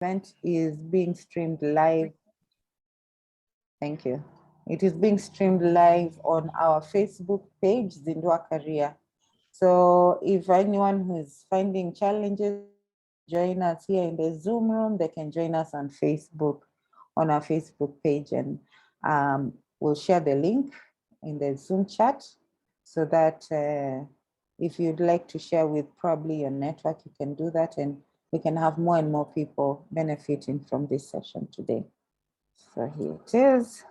event is being streamed live. Thank you. It is being streamed live on our Facebook page, ZinduaKaria. So if anyone who is finding challenges, join us here in the Zoom room, they can join us on Facebook, on our Facebook page, and we'll share the link in the Zoom chat so that if you'd like to share with probably your network, you can do that, and we can have more and more people benefiting from this session today. So here it is,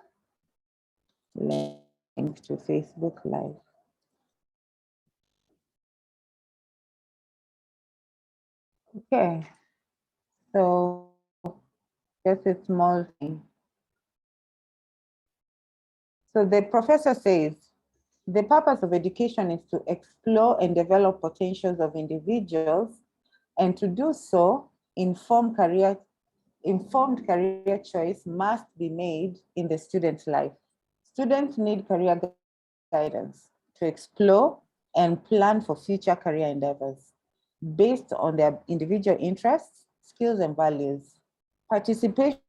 link to Facebook Live. Okay, so just a small thing. So the professor says, the purpose of education is to explore and develop potentials of individuals, and to do so, informed career choice must be made in the student's life. Students need career guidance to explore and plan for future career endeavors based on their individual interests, skills, and values. Participation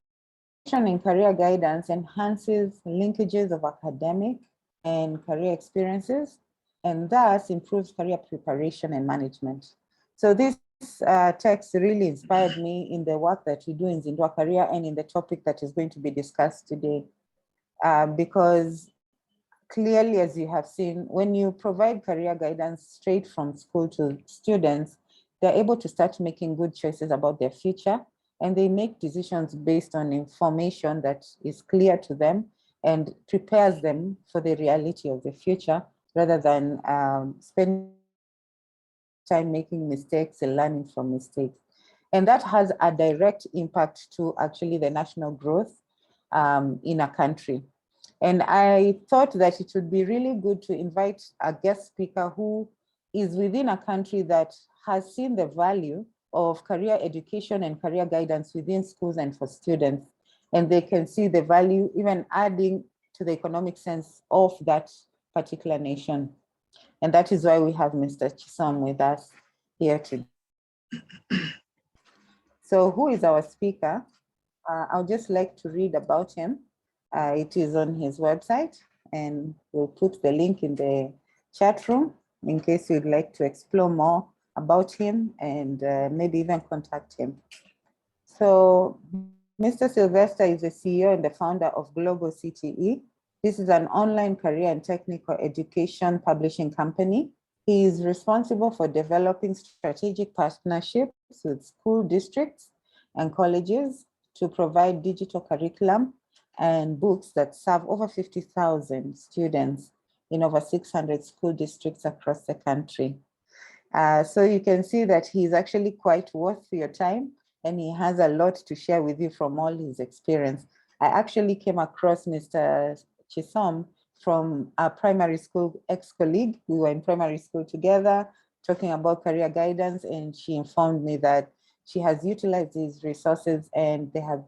in career guidance enhances linkages of academic and career experiences, and thus improves career preparation and management. So this text really inspired me in the work that we do in ZinduaKaria and in the topic that is going to be discussed today. Because clearly, as you have seen, when you provide career guidance straight from school to students, they're able to start making good choices about their future, and they make decisions based on information that is clear to them and prepares them for the reality of the future, rather than spending time making mistakes and learning from mistakes. And that has a direct impact to actually the national growth in a country. And I thought that it would be really good to invite a guest speaker who is within a country that has seen the value of career education and career guidance within schools and for students. And they can see the value, even adding to the economic sense of that particular nation. And that is why we have Mr. Chisom with us here today. So who is our speaker? I'll just like to read about him. It is on his website, and we'll put the link in the chat room in case you'd like to explore more about him and maybe even contact him. So Mr. Sylvester is the CEO and the founder of Global CTE. This is an online career and technical education publishing company. He is responsible for developing strategic partnerships with school districts and colleges to provide digital curriculum and books that serve over 50,000 students in over 600 school districts across the country. So you can see that he's actually quite worth your time, and he has a lot to share with you from all his experience. I actually came across Mr. Chisom from a primary school ex-colleague. We were in primary school together talking about career guidance, and she informed me that she has utilized these resources and they have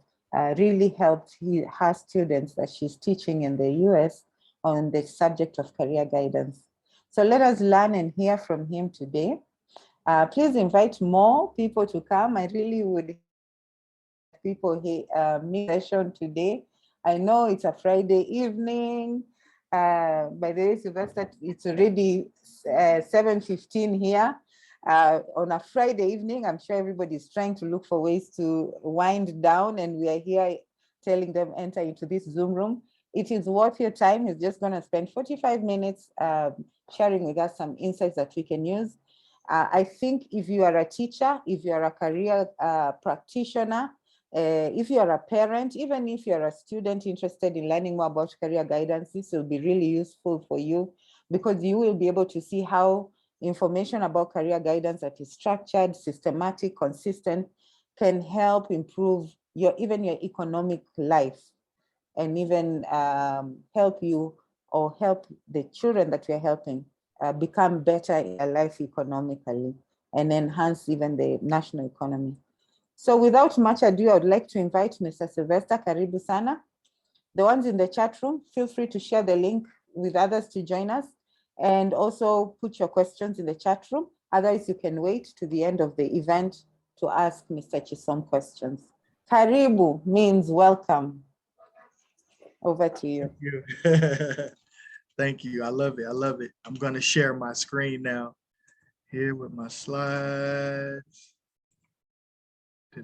really helped her students that she's teaching in the US on the subject of career guidance. So let us learn and hear from him today. Please invite more people to come. I really would people here meet session today. I know it's a Friday evening. By the way, Sylvester, it's already 7:15 here. On a Friday evening, I'm sure everybody's trying to look for ways to wind down, and we are here telling them enter into this Zoom room. It is worth your time. He's just going to spend 45 minutes sharing with us some insights that we can use. I think if you are a teacher, if you are a career practitioner, if you are a parent, even if you're a student interested in learning more about career guidance, this will be really useful for you, because you will be able to see how information about career guidance that is structured, systematic, consistent, can help improve even your economic life, and even help you or help the children that you're helping become better in their life economically, and enhance even the national economy. So without much ado, I would like to invite Mr. Sylvester. Karibu sana. The ones in the chat room, feel free to share the link with others to join us, and also put your questions in the chat room. Otherwise, you can wait to the end of the event to ask Mr. Chisom questions. Karibu means welcome. Over to you. Thank you. Thank you. I love it. I love it. I'm going to share my screen now here with my slides. All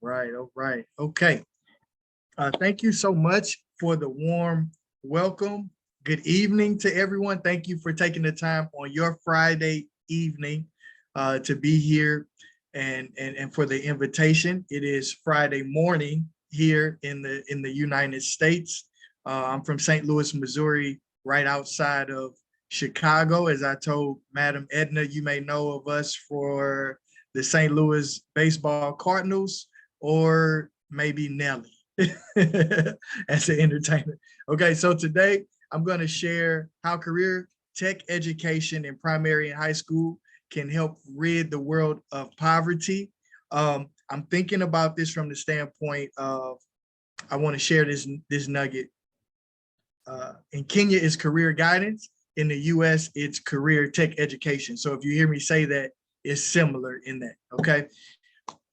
right. All right. Okay. Thank you so much for the warm welcome. Good evening to everyone. Thank you for taking the time on your Friday evening to be here and for the invitation. It is Friday morning here in the United States. I'm from St. Louis, Missouri, right outside of Chicago. As I told Madam Edna, you may know of us for the St. Louis baseball Cardinals or maybe Nelly. As an entertainer. Okay, so today I'm going to share how career tech education in primary and high school can help rid the world of poverty. I'm thinking about this from the standpoint of, I want to share this nugget. In Kenya, it's career guidance. In the US, it's career tech education. So if you hear me say that, it's similar in that, okay?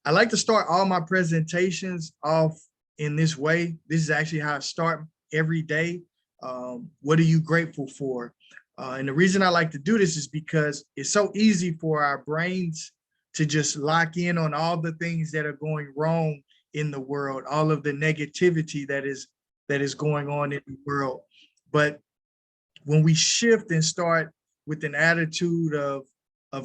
I like to start all my presentations off in this way. This is actually how I start every day. What are you grateful for? And the reason I like to do this is because it's so easy for our brains to just lock in on all the things that are going wrong in the world, all of the negativity that is going on in the world. But when we shift and start with an attitude of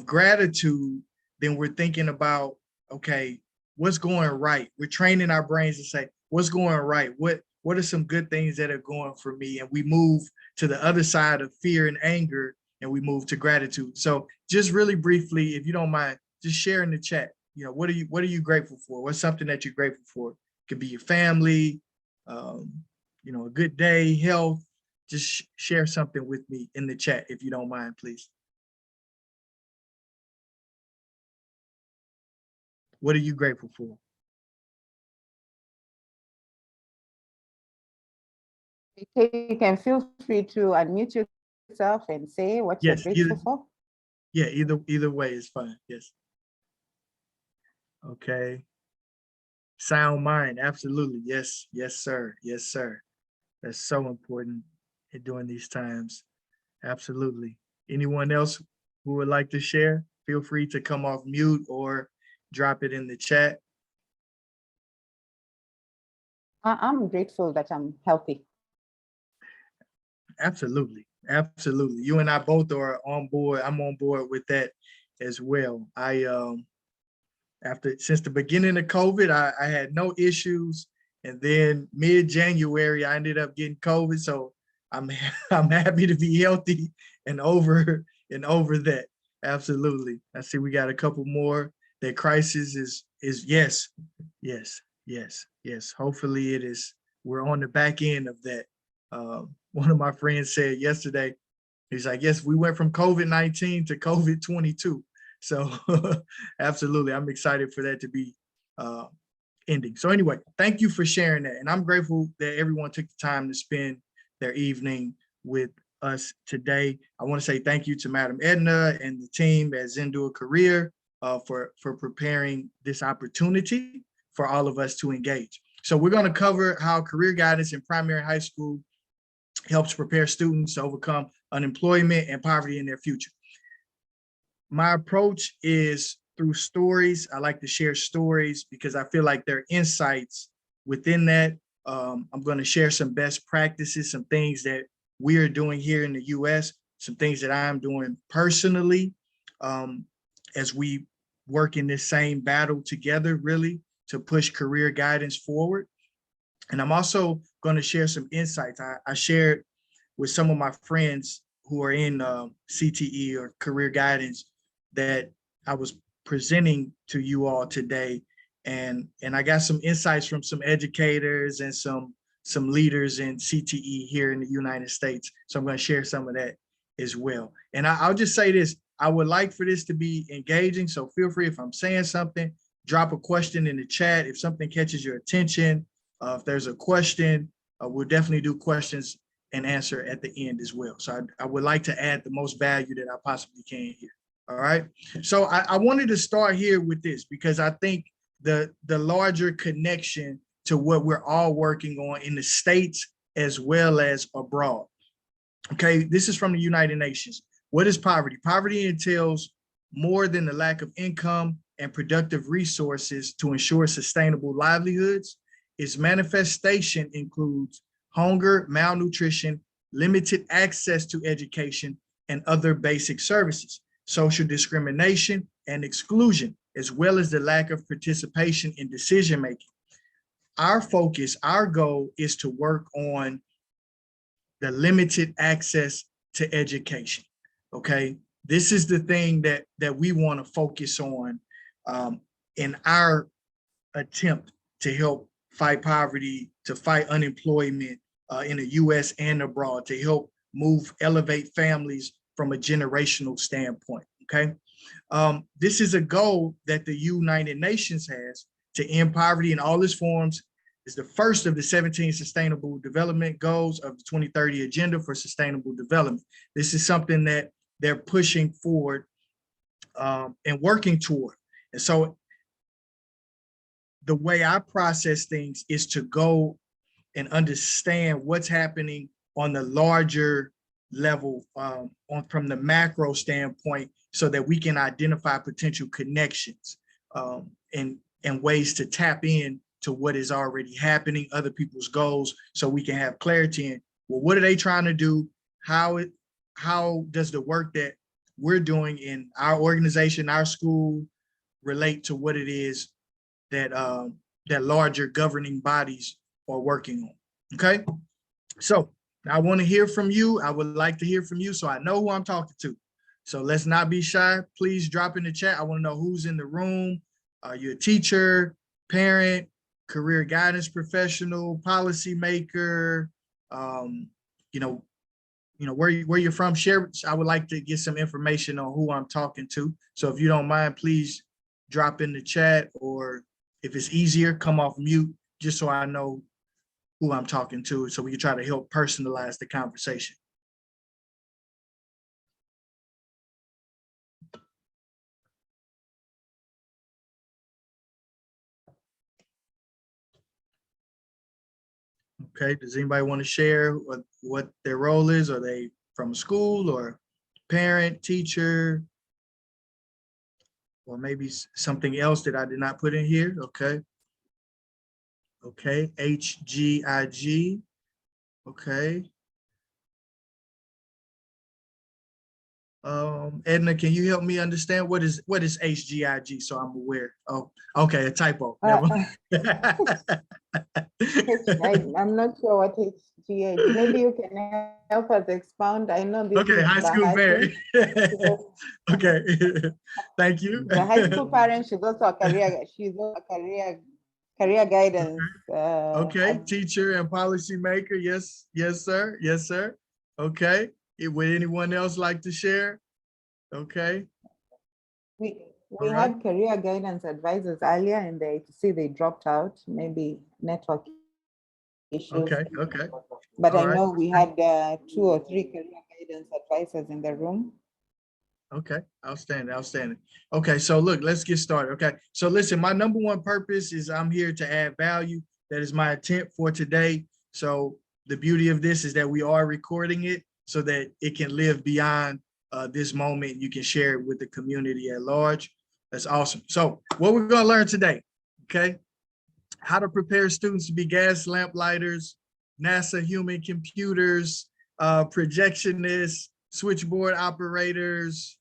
gratitude, then we're thinking about, okay, what's going right? We're training our brains to say, what's going right? What are some good things that are going for me? And we move to the other side of fear and anger, and we move to gratitude. So just really briefly, if you don't mind, just share in the chat. You know, what are you grateful for? What's something that you're grateful for? It could be your family, you know, a good day, health. Just share something with me in the chat if you don't mind, please. What are you grateful for? You can feel free to unmute yourself and say what you're Yes, grateful for. Yeah, either way is fine. Yes. Okay. Sound mind, absolutely. Yes, yes, sir. Yes, sir. That's so important during these times. Absolutely. Anyone else who would like to share? Feel free to come off mute or drop it in the chat. I'm grateful that I'm healthy. Absolutely. Absolutely. You and I both are on board. I'm on board with that as well. Since the beginning of COVID, I had no issues. And then mid-January, I ended up getting COVID. So I'm happy to be healthy and over that. Absolutely. I see we got a couple more. That crisis is yes, yes, yes, yes. Hopefully it is, we're on the back end of that. One of my friends said yesterday, he's like, yes, we went from COVID-19 to COVID-22. So absolutely, I'm excited for that to be ending. So anyway, thank you for sharing that. And I'm grateful that everyone took the time to spend their evening with us today. I want to say thank you to Madam Edna and the team at ZinduaKaria for preparing this opportunity for all of us to engage. So we're going to cover how career guidance in primary and high school helps prepare students to overcome unemployment and poverty in their future. My approach is through stories. I like to share stories because I feel like there are insights within that. I'm going to share some best practices, some things that we are doing here in the US, some things that I'm doing personally as we work in this same battle together, really, to push career guidance forward. And I'm also going to share some insights. I shared with some of my friends who are in CTE or career guidance that I was presenting to you all today. And I got some insights from some educators and some leaders in CTE here in the United States. So I'm going to share some of that as well. And I'll just say this, I would like for this to be engaging. So feel free, if I'm saying something, drop a question in the chat. If something catches your attention, if there's a question, we'll definitely do questions and answer at the end as well. So I would like to add the most value that I possibly can here. All right. So I wanted to start here with this because I think the larger connection to what we're all working on in the States as well as abroad. Okay, this is from the United Nations. What is poverty? Poverty entails more than the lack of income and productive resources to ensure sustainable livelihoods. Its manifestation includes hunger, malnutrition, limited access to education, and other basic services, social discrimination and exclusion, as well as the lack of participation in decision-making. Our focus, our goal is to work on the limited access to education, okay? This is the thing that we want to focus on in our attempt to help fight poverty, to fight unemployment in the US and abroad, to help elevate families from a generational standpoint, okay? This is a goal that the United Nations has to end poverty in all its forms. Is the first of the 17 Sustainable Development Goals of the 2030 Agenda for Sustainable Development. This is something that they're pushing forward and working toward. And so the way I process things is to go and understand what's happening on the larger level from the macro standpoint so that we can identify potential connections and ways to tap in to what is already happening, other people's goals, so we can have clarity in, well, what are they trying to do? How does the work that we're doing in our organization, our school, relate to what it is that that larger governing bodies are working on, okay? So I want to hear from you. I would like to hear from you so I know who I'm talking to. So let's not be shy. Please drop in the chat. I want to know who's in the room. Are you a teacher, parent, career guidance professional, policymaker, where you're from? Share. I would like to get some information on who I'm talking to. So if you don't mind, please drop in the chat, or if it's easier, come off mute just so I know who I'm talking to, so we can try to help personalize the conversation. Okay, does anybody want to share what their role is? Are they from school or parent, teacher, or maybe something else that I did not put in here? Okay. Okay, HGIG. Okay. Edna, can you help me understand what is HGIG so I'm aware? Oh, okay, a typo. I'm not sure what HGIG. Maybe you can help us expound. I know this okay, is high school parent. Okay, thank you. The high school parent, she's also a career guidance. Okay, teacher and policymaker. Yes, sir. Yes, sir. Okay. Would anyone else like to share? Okay. We had career guidance advisors earlier, and they dropped out. Maybe network issues. Okay. But I know we had 2 or 3 career guidance advisors in the room. Okay, outstanding. Okay, so look, let's get started. Okay, so listen, my number one purpose is I'm here to add value. That is my intent for today. So the beauty of this is that we are recording it so that it can live beyond this moment. You can share it with the community at large. That's awesome. So what we're gonna learn today, okay? How to prepare students to be gas lamp lighters, NASA human computers, projectionists, switchboard operators.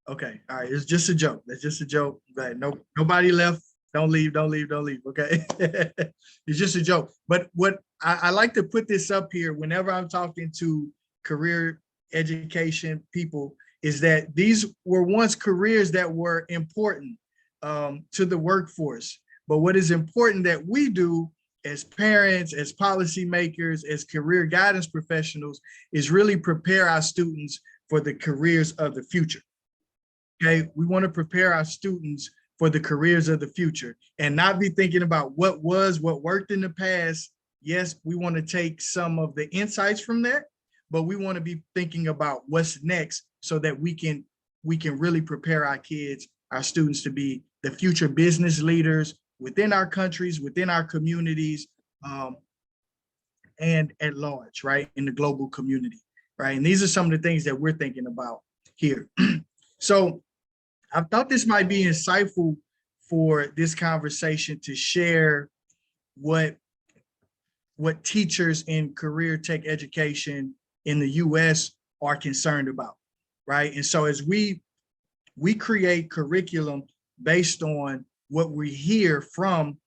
Okay, all right, it's just a joke. That's just a joke. But nobody left. Don't leave, okay? It's just a joke. But what I like to put this up here whenever I'm talking to career education people is that these were once careers that were important to the workforce. But what is important that we do as parents, as policymakers, as career guidance professionals is really prepare our students for the careers of the future. Okay, we want to prepare our students for the careers of the future and not be thinking about what worked in the past. Yes, we want to take some of the insights from that, but we want to be thinking about what's next so that we can we can really prepare our kids, our students, to be the future business leaders within our countries, within our communities, and at large, right, in the global community, right? And these are some of the things that we're thinking about here. So I thought this might be insightful for this conversation to share what teachers in career tech education in the US are concerned about, right? And so as we create curriculum based on what we hear from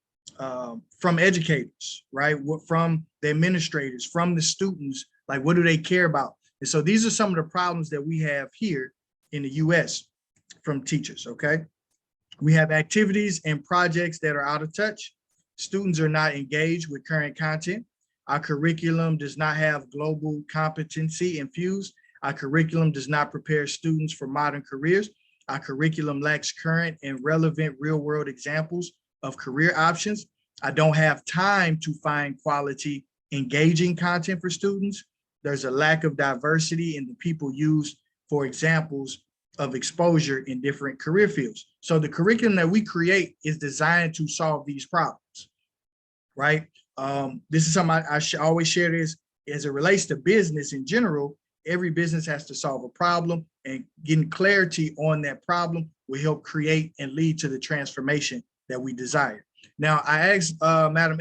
educators, right? From the administrators, from the students, like what do they care about? And so these are some of the problems that we have here in the US from teachers, okay? We have activities and projects that are out of touch. Students are not engaged with current content. Our curriculum does not have global competency infused. Our curriculum does not prepare students for modern careers. Our curriculum lacks current and relevant real-world examples of career options. I don't have time to find quality, engaging content for students. There's a lack of diversity in the people used for examples of exposure in different career fields. So the curriculum that we create is designed to solve these problems, right? This is something I always share this as it relates to business in general. Every business has to solve a problem, and getting clarity on that problem will help create and lead to the transformation that we desire. Now, I asked Madam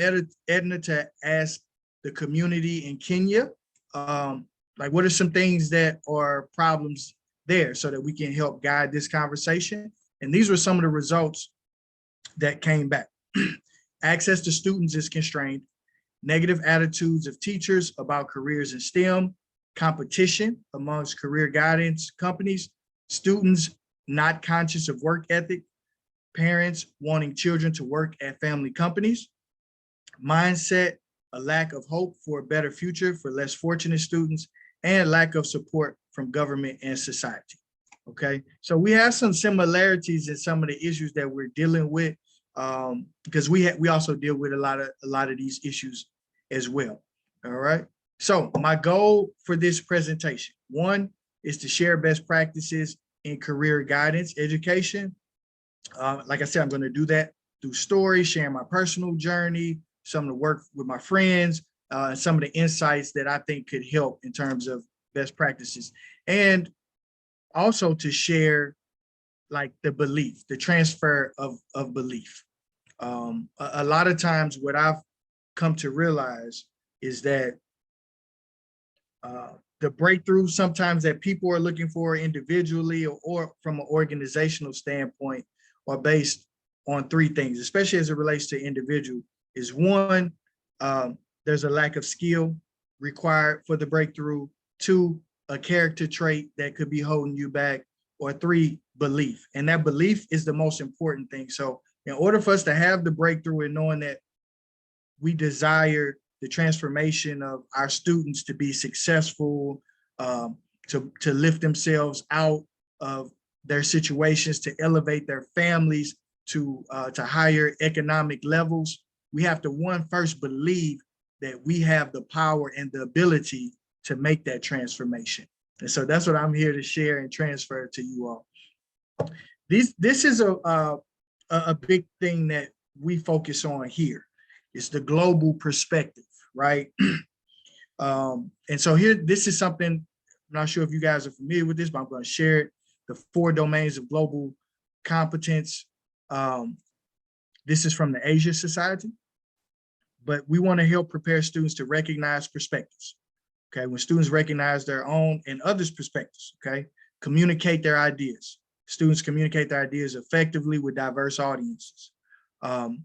Edna to ask the community in Kenya, like what are some things that are problems there so that we can help guide this conversation. And these were some of the results that came back. Access to students is constrained. Negative attitudes of teachers about careers in STEM, competition amongst career guidance companies, students not conscious of work ethic, parents wanting children to work at family companies, mindset, a lack of hope for a better future for less fortunate students, and lack of support from government and society. Okay, so we have some similarities in some of the issues that we're dealing with, because we also deal with a lot of these issues as well. All right. So my goal for this presentation, one, is to share best practices in career guidance education. Like I said, I'm going to do that through stories, sharing my personal journey, some of the work with my friends, and some of the insights that I think could help in terms of best practices. And also to share like the belief, the transfer of belief. A lot of times what I've come to realize is that the breakthrough sometimes that people are looking for individually or from an organizational standpoint are based on three things, especially as it relates to individual, is one, there's a lack of skill required for the breakthrough. Two, a character trait that could be holding you back. Or three, belief. And that belief is the most important thing. So in order for us to have the breakthrough and knowing that we desire the transformation of our students to be successful, to lift themselves out of their situations, to elevate their families to higher economic levels, we have to first believe that we have the power and the ability to make that transformation. And so that's what I'm here to share and transfer to you all. This is a big thing that we focus on here. It's the global perspective, right? And so here, this is something, I'm not sure if you guys are familiar with this, but I'm going to share it. The 4 domains of global competence. This is from the Asia Society, but we want to help prepare students to recognize perspectives. Okay, when students recognize their own and others' perspectives, okay, communicate their ideas. Students communicate their ideas effectively with diverse audiences.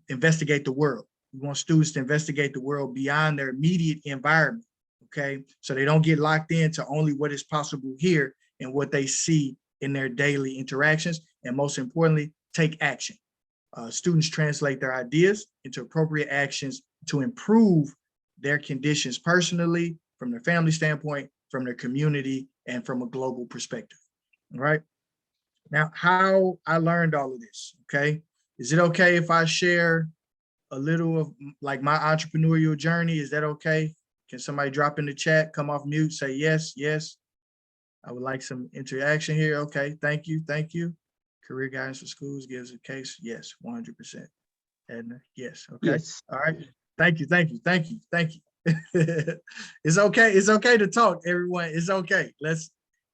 Investigate the world. We want students to investigate the world beyond their immediate environment, okay? So they don't get locked into only what is possible here and what they see in their daily interactions. And most importantly, take action. Students translate their ideas into appropriate actions to improve their conditions personally, from their family standpoint, from their community, and from a global perspective, all right? Now, how I learned all of this, okay? Is it okay if I share a little of like my entrepreneurial journey? Is that okay? Can somebody drop in the chat, come off mute, say yes, yes? I would like some interaction here. Okay, thank you, thank you. Career guidance for schools gives a case. Yes, 100%. Edna, yes, okay. Yes. All right. Thank you, thank you, thank you, thank you. It's okay to talk, everyone. It's okay.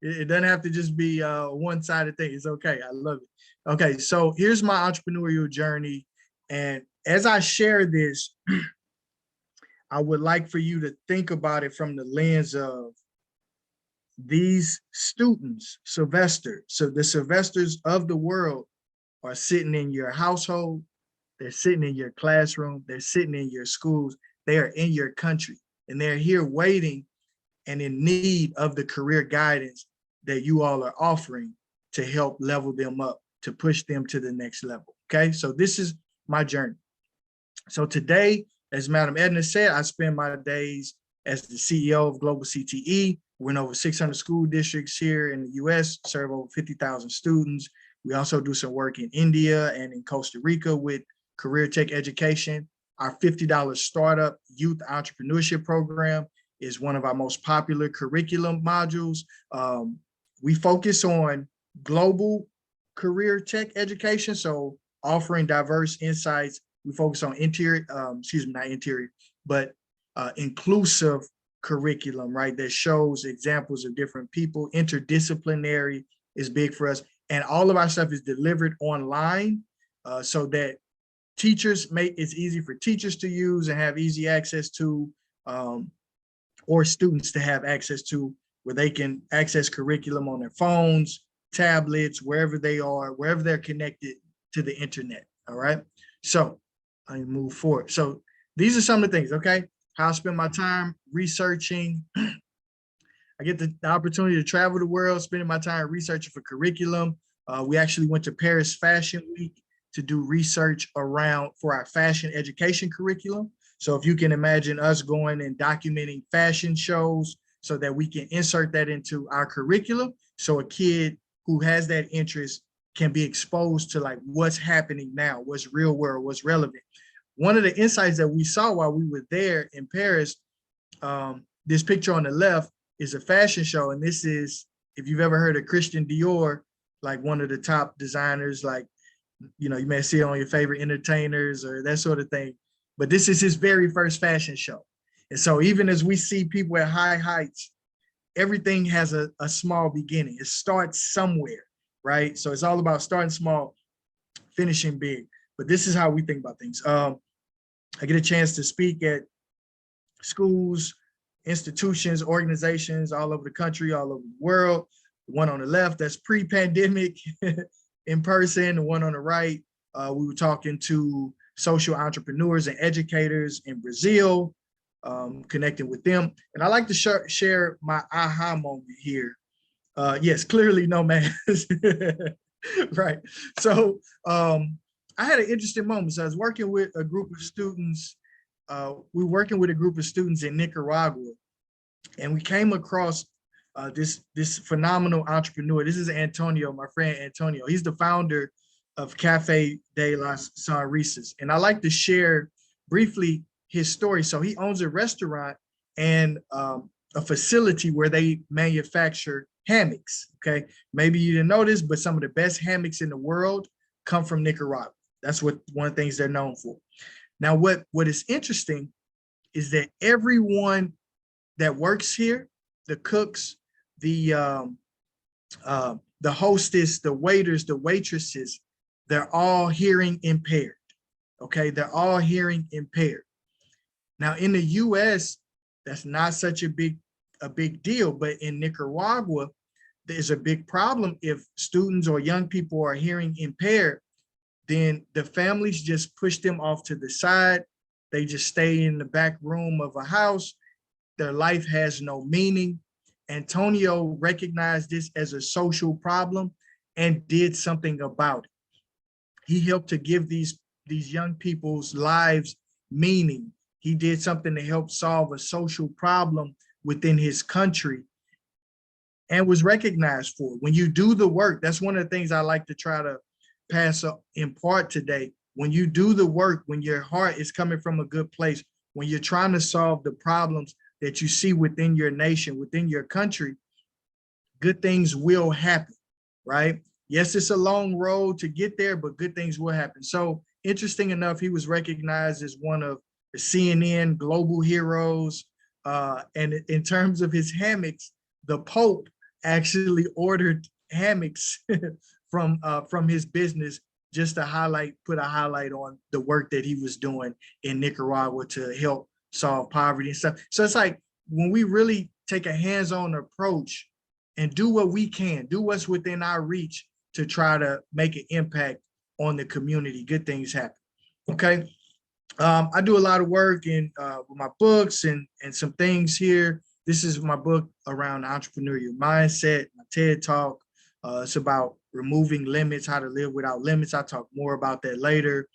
It doesn't have to just be a one-sided thing. It's okay. I love it. Okay, so here's my entrepreneurial journey. And as I share this, I would like for you to think about it from the lens of these students, Sylvester. So the Sylvesters of the world are sitting in your household, they're sitting in your classroom, they're sitting in your schools, they are in your country, and they're here waiting and in need of the career guidance that you all are offering to help level them up, to push them to the next level. Okay, so this is my journey. So today, as Madam Edna said, I spend my days as the CEO of Global CTE. We're in over 600 school districts here in the US, serve over 50,000 students. We also do some work in India and in Costa Rica with career tech education. Our $50 startup youth entrepreneurship program is one of our most popular curriculum modules. We focus on global career tech education, so offering diverse insights. We focus on inclusive curriculum, right? That shows examples of different people. Interdisciplinary is big for us. And all of our stuff is delivered online so that it's easy for teachers to use and have easy access to, or students to have access to, where they can access curriculum on their phones, tablets, wherever they are, wherever they're connected to the internet, all right? So I move forward. So these are some of the things, okay? How I spend my time researching. I get the opportunity to travel the world, spending my time researching for curriculum. We actually went to Paris Fashion Week to do research for our fashion education curriculum. So if you can imagine us going and documenting fashion shows so that we can insert that into our curriculum, so a kid who has that interest can be exposed to like what's happening now, what's real world, what's relevant. One of the insights that we saw while we were there in Paris, this picture on the left is a fashion show. And this is, if you've ever heard of Christian Dior, like one of the top designers, like, you know, you may see it on your favorite entertainers or that sort of thing. But this is his very first fashion show. And so even as we see people at high heights, everything has a small beginning. It starts somewhere, right? So it's all about starting small, finishing big. But this is how we think about things. I get a chance to speak at schools, institutions, organizations all over the country, all over the world. The one on the left, that's pre-pandemic in person. The one on the right, we were talking to social entrepreneurs and educators in Brazil, connecting with them. And I like to share my aha moment here. Yes, clearly no mask. Right. So I had an interesting moment. So I was working with a group of students. We were working with a group of students in Nicaragua, and we came across this phenomenal entrepreneur. This is Antonio, my friend Antonio. He's the founder of Cafe de las Sonrisas. And I like to share briefly his story. So he owns a restaurant and a facility where they manufacture hammocks, okay? Maybe you didn't know this, but some of the best hammocks in the world come from Nicaragua. That's one of the things they're known for. Now, what is interesting is that everyone that works here, the cooks, the hostess, the waiters, the waitresses, they're all hearing impaired, okay? They're all hearing impaired. Now, in the US, that's not such a big deal, but in Nicaragua, there's a big problem. If students or young people are hearing impaired, then the families just push them off to the side. They just stay in the back room of a house. Their life has no meaning. Antonio recognized this as a social problem and did something about it. He helped to give these young people's lives meaning. He did something to help solve a social problem within his country and was recognized for it. When you do the work, that's one of the things I like to try to pass up in part today. When you do the work, when your heart is coming from a good place, when you're trying to solve the problems that you see within your nation, within your country, good things will happen, right? Yes, it's a long road to get there, but good things will happen. So interesting enough, he was recognized as one of the CNN global heroes. And in terms of his hammocks, the Pope actually ordered hammocks from his business just to put a highlight on the work that he was doing in Nicaragua to help solve poverty and stuff. So it's like when we really take a hands-on approach and do what we can, do what's within our reach to try to make an impact on the community, good things happen. Okay. I do a lot of work in with my books and some things here. This is my book around entrepreneurial mindset, my TED Talk. It's about removing limits, how to live without limits. I'll talk more about that later.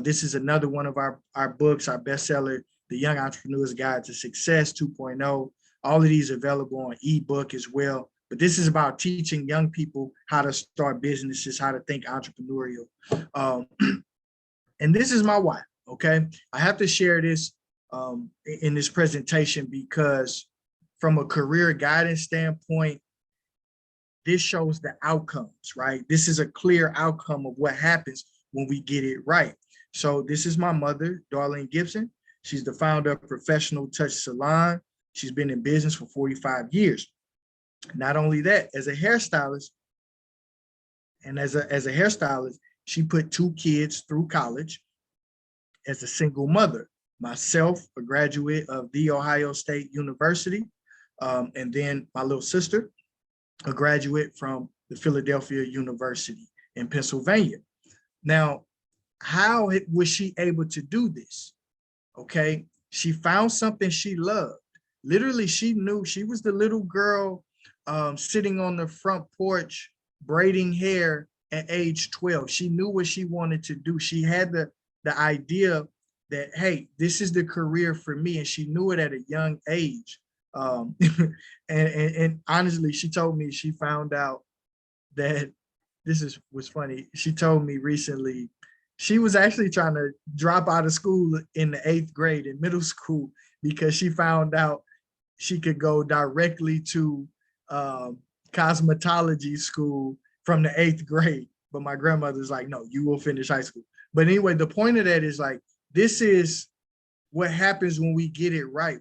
This is another one of our books, our bestseller, The Young Entrepreneur's Guide to Success 2.0. All of these are available on ebook as well. But this is about teaching young people how to start businesses, how to think entrepreneurial. And this is my why, okay? I have to share this in this presentation because from a career guidance standpoint, this shows the outcomes, right? This is a clear outcome of what happens when we get it right. So this is my mother, Darlene Gibson. She's the founder of Professional Touch Salon. She's been in business for 45 years. Not only that, as a hairstylist, she put 2 kids through college as a single mother. Myself, a graduate of The Ohio State University, and then my little sister, a graduate from the Philadelphia University in Pennsylvania. Now, how was she able to do this? Okay, she found something she loved. Literally, she knew she was the little girl sitting on the front porch, braiding hair at age 12. She knew what she wanted to do. She had the idea that, hey, this is the career for me. And she knew it at a young age. And honestly, she told me she found out that was funny. She told me recently, she was actually trying to drop out of school in the 8th grade in middle school because she found out she could go directly to cosmetology school from the 8th grade. But my grandmother's like, no, you will finish high school. But anyway, the point of that is like, this is what happens when we get it right.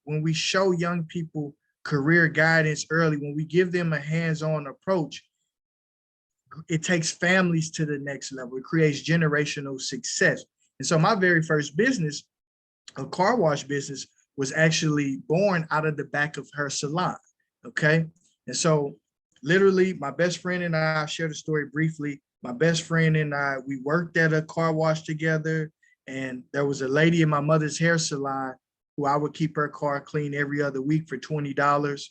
When we show young people career guidance early, when we give them a hands-on approach, it takes families to the next level. It creates generational success. And so my very first business, a car wash business, was actually born out of the back of her salon, okay? And so literally my best friend and I'll share the story briefly. My best friend and I, we worked at a car wash together, and there was a lady in my mother's hair salon who I would keep her car clean every other week for $20.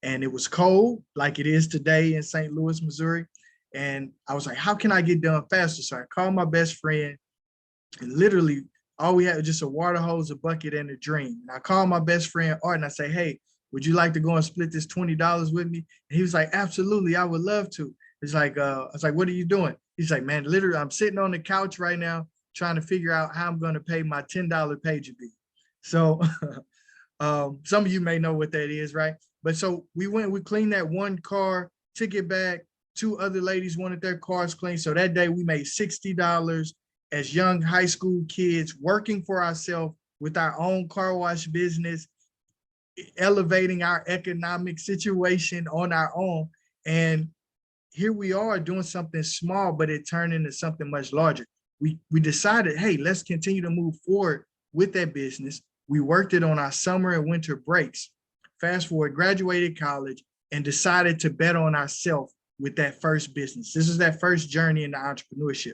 And it was cold like it is today in St. Louis, Missouri. And I was like, how can I get done faster? So I called my best friend, and literally all we had was just a water hose, a bucket, and a drain. And I called my best friend, Art, and I say, hey, would you like to go and split this $20 with me? And he was like, absolutely, I would love to. It's like, I was like, what are you doing? He's like, man, literally, I'm sitting on the couch right now trying to figure out how I'm going to pay my $10 pager bill. So some of you may know what that is, right? But so we cleaned that one car, took it back. 2 other ladies wanted their cars cleaned. So that day we made $60 as young high school kids working for ourselves with our own car wash business, elevating our economic situation on our own. And here we are doing something small, but it turned into something much larger. We decided, hey, let's continue to move forward with that business. We worked it on our summer and winter breaks. Fast forward, graduated college, and decided to bet on ourselves with that first business. This is that first journey into entrepreneurship.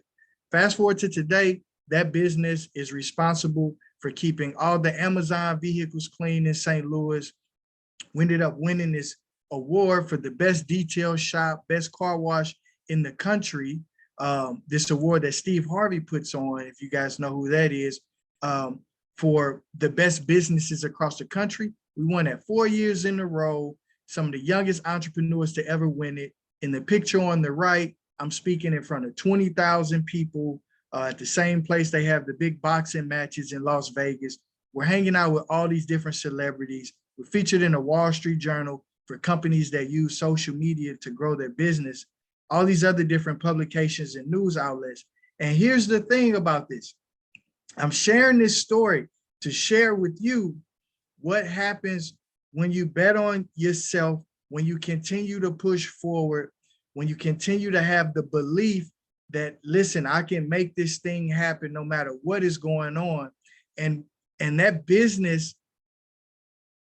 Fast forward to today, that business is responsible for keeping all the Amazon vehicles clean in St. Louis. We ended up winning this award for the best detail shop, best car wash in the country. This award that Steve Harvey puts on, if you guys know who that is, for the best businesses across the country. We won that 4 years in a row, some of the youngest entrepreneurs to ever win it. In the picture on the right, I'm speaking in front of 20,000 people at the same place they have the big boxing matches in Las Vegas. We're hanging out with all these different celebrities. We're featured in the Wall Street Journal. for companies that use social media to grow their business, all these other different publications and news outlets. And here's the thing about this. I'm sharing this story to share with you what happens when you bet on yourself, when you continue to push forward, when you continue to have the belief that, listen, I can make this thing happen no matter what is going on. And that business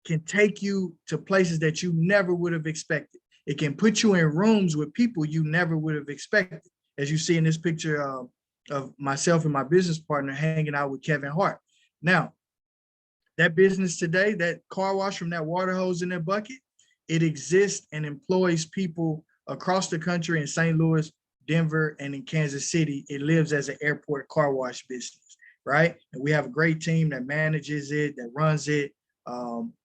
can take you to places that you never would have expected. It can put you in rooms with people you never would have expected. As you see in this picture of myself and my business partner hanging out with Kevin Hart. Now, that business today, that car wash from that water hose in that bucket, it exists and employs people across the country in St. Louis, Denver, and in Kansas City. It lives as an airport car wash business, right? And we have a great team that manages it, that runs it,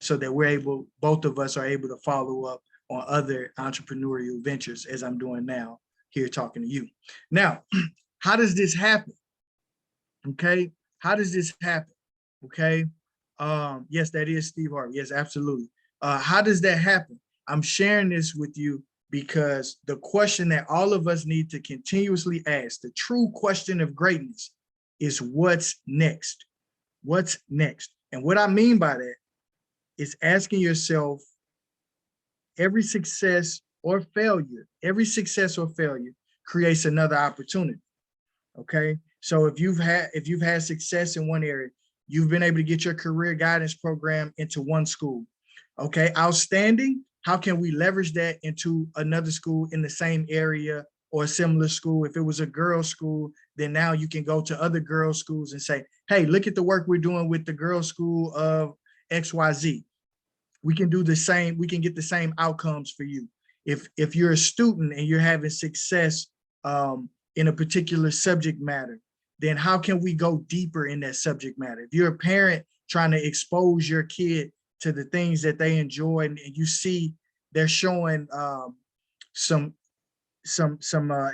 so that both of us are able to follow up on other entrepreneurial ventures as I'm doing now here talking to you. Now, how does this happen? Okay, how does this happen? Okay, yes, that is Steve Harvey. Yes, absolutely. How does that happen? I'm sharing this with you because the question that all of us need to continuously ask, the true question of greatness, is what's next? What's next? And what I mean by that is asking yourself, every success or failure creates another opportunity. Okay, so if you've had success in one area, you've been able to get your career guidance program into one school. Okay, outstanding. How can we leverage that into another school in the same area or a similar school? If it was a girls' school, then now you can go to other girls' schools and say, hey, look at the work we're doing with the girls' school of XYZ. We can do the same, we can get the same outcomes for you. If you're a student and you're having success in a particular subject matter, then how can we go deeper in that subject matter? If you're a parent trying to expose your kid to the things that they enjoy, and you see they're showing some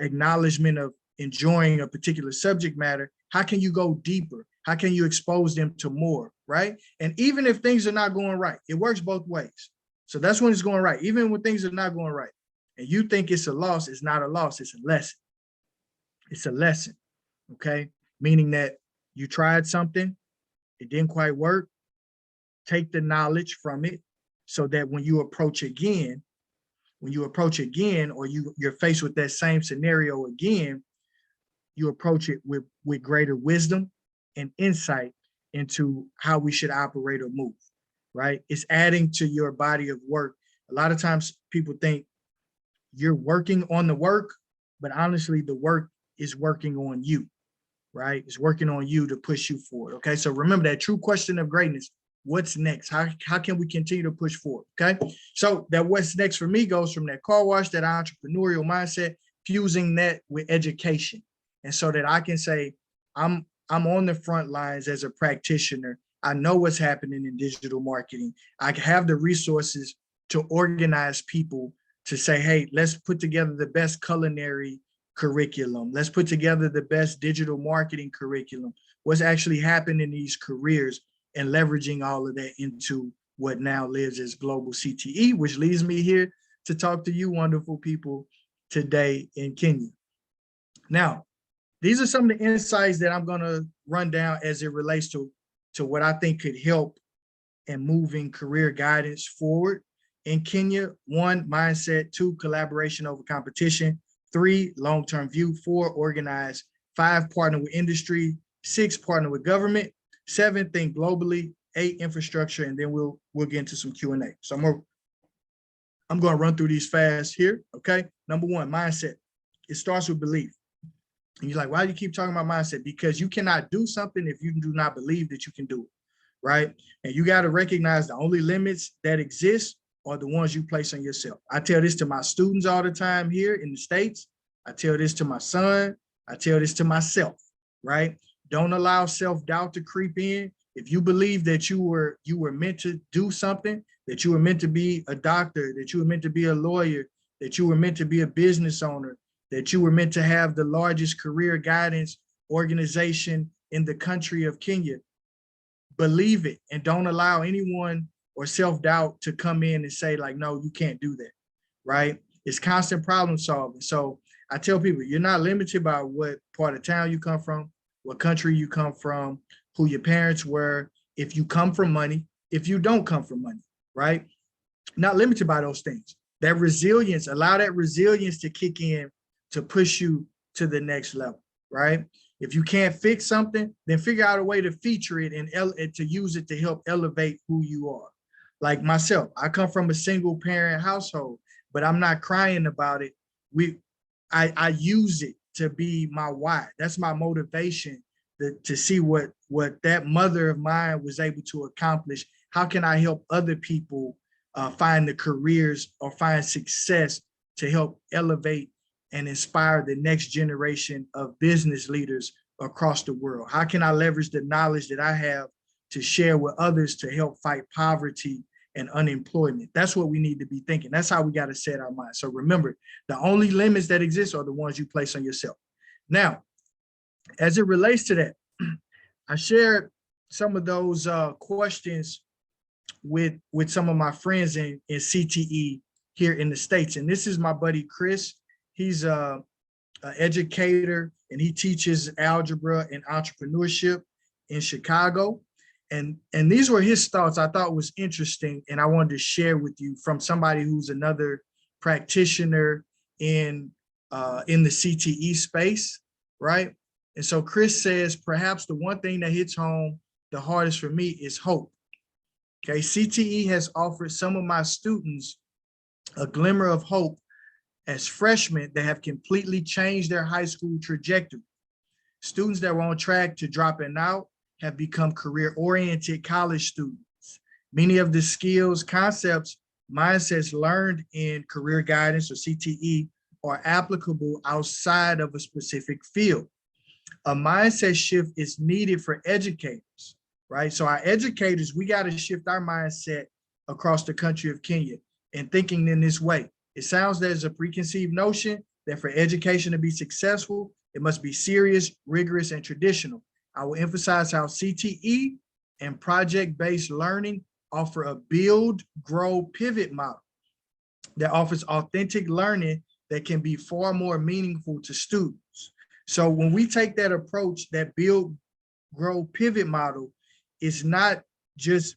acknowledgement of enjoying a particular subject matter, how can you go deeper? How can you expose them to more, right? And even if things are not going right, it works both ways. So that's when it's going right. Even when things are not going right and you think it's a loss, it's not a loss, it's a lesson. It's a lesson, okay? Meaning that you tried something, it didn't quite work, take the knowledge from it so that when you approach again, or you're faced with that same scenario again, you approach it with greater wisdom and insight into how we should operate or move, right? It's adding to your body of work. A lot of times people think you're working on the work, but honestly, the work is working on you, right? It's working on you to push you forward, okay? So remember that true question of greatness, what's next? How can we continue to push forward, okay? So that what's next for me goes from that car wash, that entrepreneurial mindset, fusing that with education. And so that I can say, I'm on the front lines as a practitioner. I know what's happening in digital marketing. I have the resources to organize people to say, hey, let's put together the best culinary curriculum. Let's put together the best digital marketing curriculum. What's actually happening in these careers, and leveraging all of that into what now lives as global CTE, which leads me here to talk to you wonderful people today in Kenya. Now, these are some of the insights that I'm gonna run down as it relates to what I think could help in moving career guidance forward in Kenya. 1, mindset. 2, collaboration over competition. 3, long-term view. 4, organize. 5, partner with industry. 6, partner with government. 7, think globally. 8, infrastructure, and then we'll get into some Q&A. So I'm gonna run through these fast here, okay? Number 1, mindset. It starts with belief. And you're like, why do you keep talking about mindset? Because you cannot do something if you do not believe that you can do it, right? And you got to recognize the only limits that exist are the ones you place on yourself. I tell this to my students all the time here in the States. I tell this to my son. I tell this to myself, right? Don't allow self-doubt to creep in. If you believe that you were meant to do something, that you were meant to be a doctor, that you were meant to be a lawyer, that you were meant to be a business owner, that you were meant to have the largest career guidance organization in the country of Kenya, believe it, and don't allow anyone or self-doubt to come in and say like, no, you can't do that, right? It's constant problem solving. So I tell people, you're not limited by what part of town you come from, what country you come from, who your parents were, if you come from money, if you don't come from money, right? Not limited by those things. That resilience, allow that resilience to kick in to push you to the next level, right? If you can't fix something, then figure out a way to feature it and to use it to help elevate who you are. Like myself, I come from a single parent household, but I'm not crying about it. I use it to be my why. That's my motivation to see what that mother of mine was able to accomplish. How can I help other people find the careers or find success to help elevate and inspire the next generation of business leaders across the world? How can I leverage the knowledge that I have to share with others to help fight poverty and unemployment? That's what we need to be thinking. That's how we got to set our mind. So remember, the only limits that exist are the ones you place on yourself. Now, as it relates to that, I shared some of those questions with some of my friends in CTE here in the States. And this is my buddy, Chris. He's an educator and he teaches algebra and entrepreneurship in Chicago. And these were his thoughts I thought was interesting. And I wanted to share with you from somebody who's another practitioner in the CTE space, right? And so Chris says, perhaps the one thing that hits home the hardest for me is hope. Okay, CTE has offered some of my students a glimmer of hope as freshmen that have completely changed their high school trajectory. Students that were on track to dropping out have become career-oriented college students. Many of the skills, concepts, mindsets learned in career guidance or CTE are applicable outside of a specific field. A mindset shift is needed for educators, right? So our educators, we got to shift our mindset across the country of Kenya and thinking in this way. It sounds there's a preconceived notion that for education to be successful, it must be serious, rigorous, and traditional. I will emphasize how CTE and project-based learning offer a build, grow, pivot model that offers authentic learning that can be far more meaningful to students. So when we take that approach, that build, grow, pivot model, is not just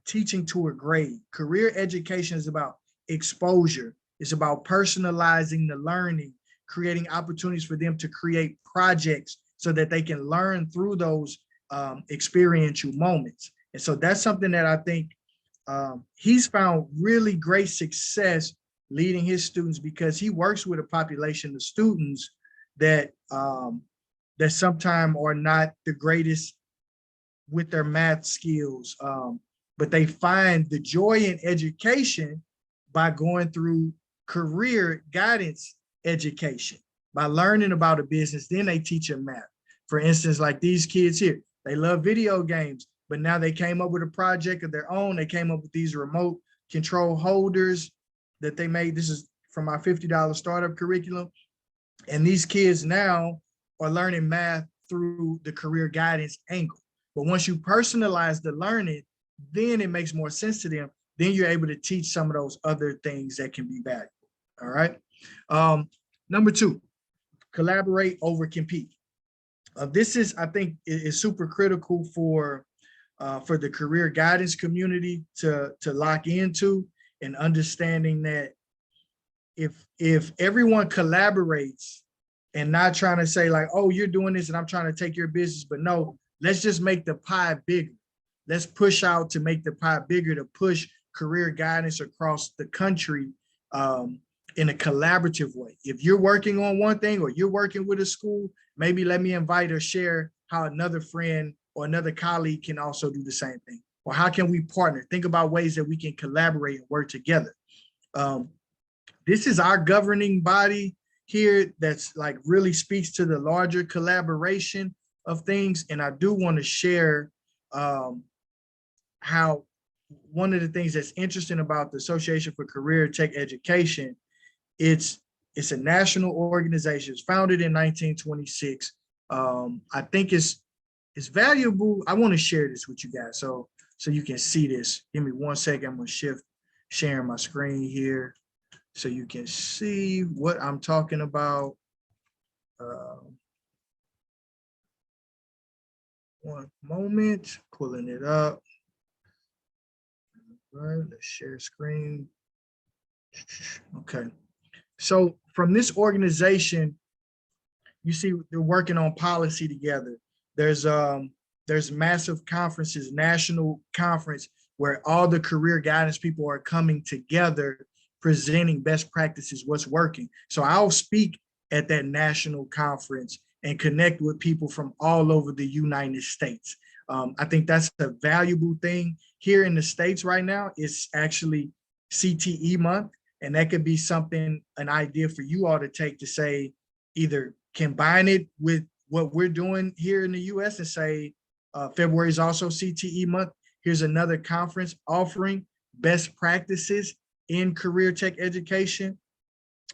teaching to a grade. Career education is about exposure. It's about personalizing the learning, creating opportunities for them to create projects so that they can learn through those experiential moments. And so that's something that I think he's found really great success leading his students, because he works with a population of students that that sometimes are not the greatest with their math skills, but they find the joy in education by going through career guidance education, by learning about a business. Then they teach them math. For instance, like these kids here, they love video games, but now they came up with a project of their own. They came up with these remote control holders that they made. This is from our $50 startup curriculum. And these kids now are learning math through the career guidance angle. But once you personalize the learning, then it makes more sense to them. Then you're able to teach some of those other things that can be valuable. All right. Number 2, collaborate over compete. This is, I think, is super critical for the career guidance community to lock into, and understanding that if everyone collaborates and not trying to say like, oh, you're doing this and I'm trying to take your business, but no, let's just make the pie bigger. Let's push out to make the pie bigger, to push career guidance across the country in a collaborative way. If you're working on one thing or you're working with a school, maybe let me invite or share how another friend or another colleague can also do the same thing. Or how can we partner? Think about ways that we can collaborate and work together. This is our governing body here that's like really speaks to the larger collaboration of things. And I do want to share how one of the things that's interesting about the Association for Career Tech Education, it's a national organization. It's founded in 1926. I think it's valuable. I want to share this with you guys. So so you can see this. Give me 1 second. I'm gonna shift sharing my screen here so you can see what I'm talking about. 1 moment, pulling it up. All right, let's share screen. Okay, so from this organization, you see they're working on policy together. There's massive conferences, national conference, where all the career guidance people are coming together, presenting best practices, what's working. So I'll speak at that national conference and connect with people from all over the United States. I think that's a valuable thing. Here in the States right now, it's actually CTE month, and that could be something, an idea for you all to take to say, either combine it with what we're doing here in the US and say, February is also CTE month. Here's another conference offering best practices in career tech education.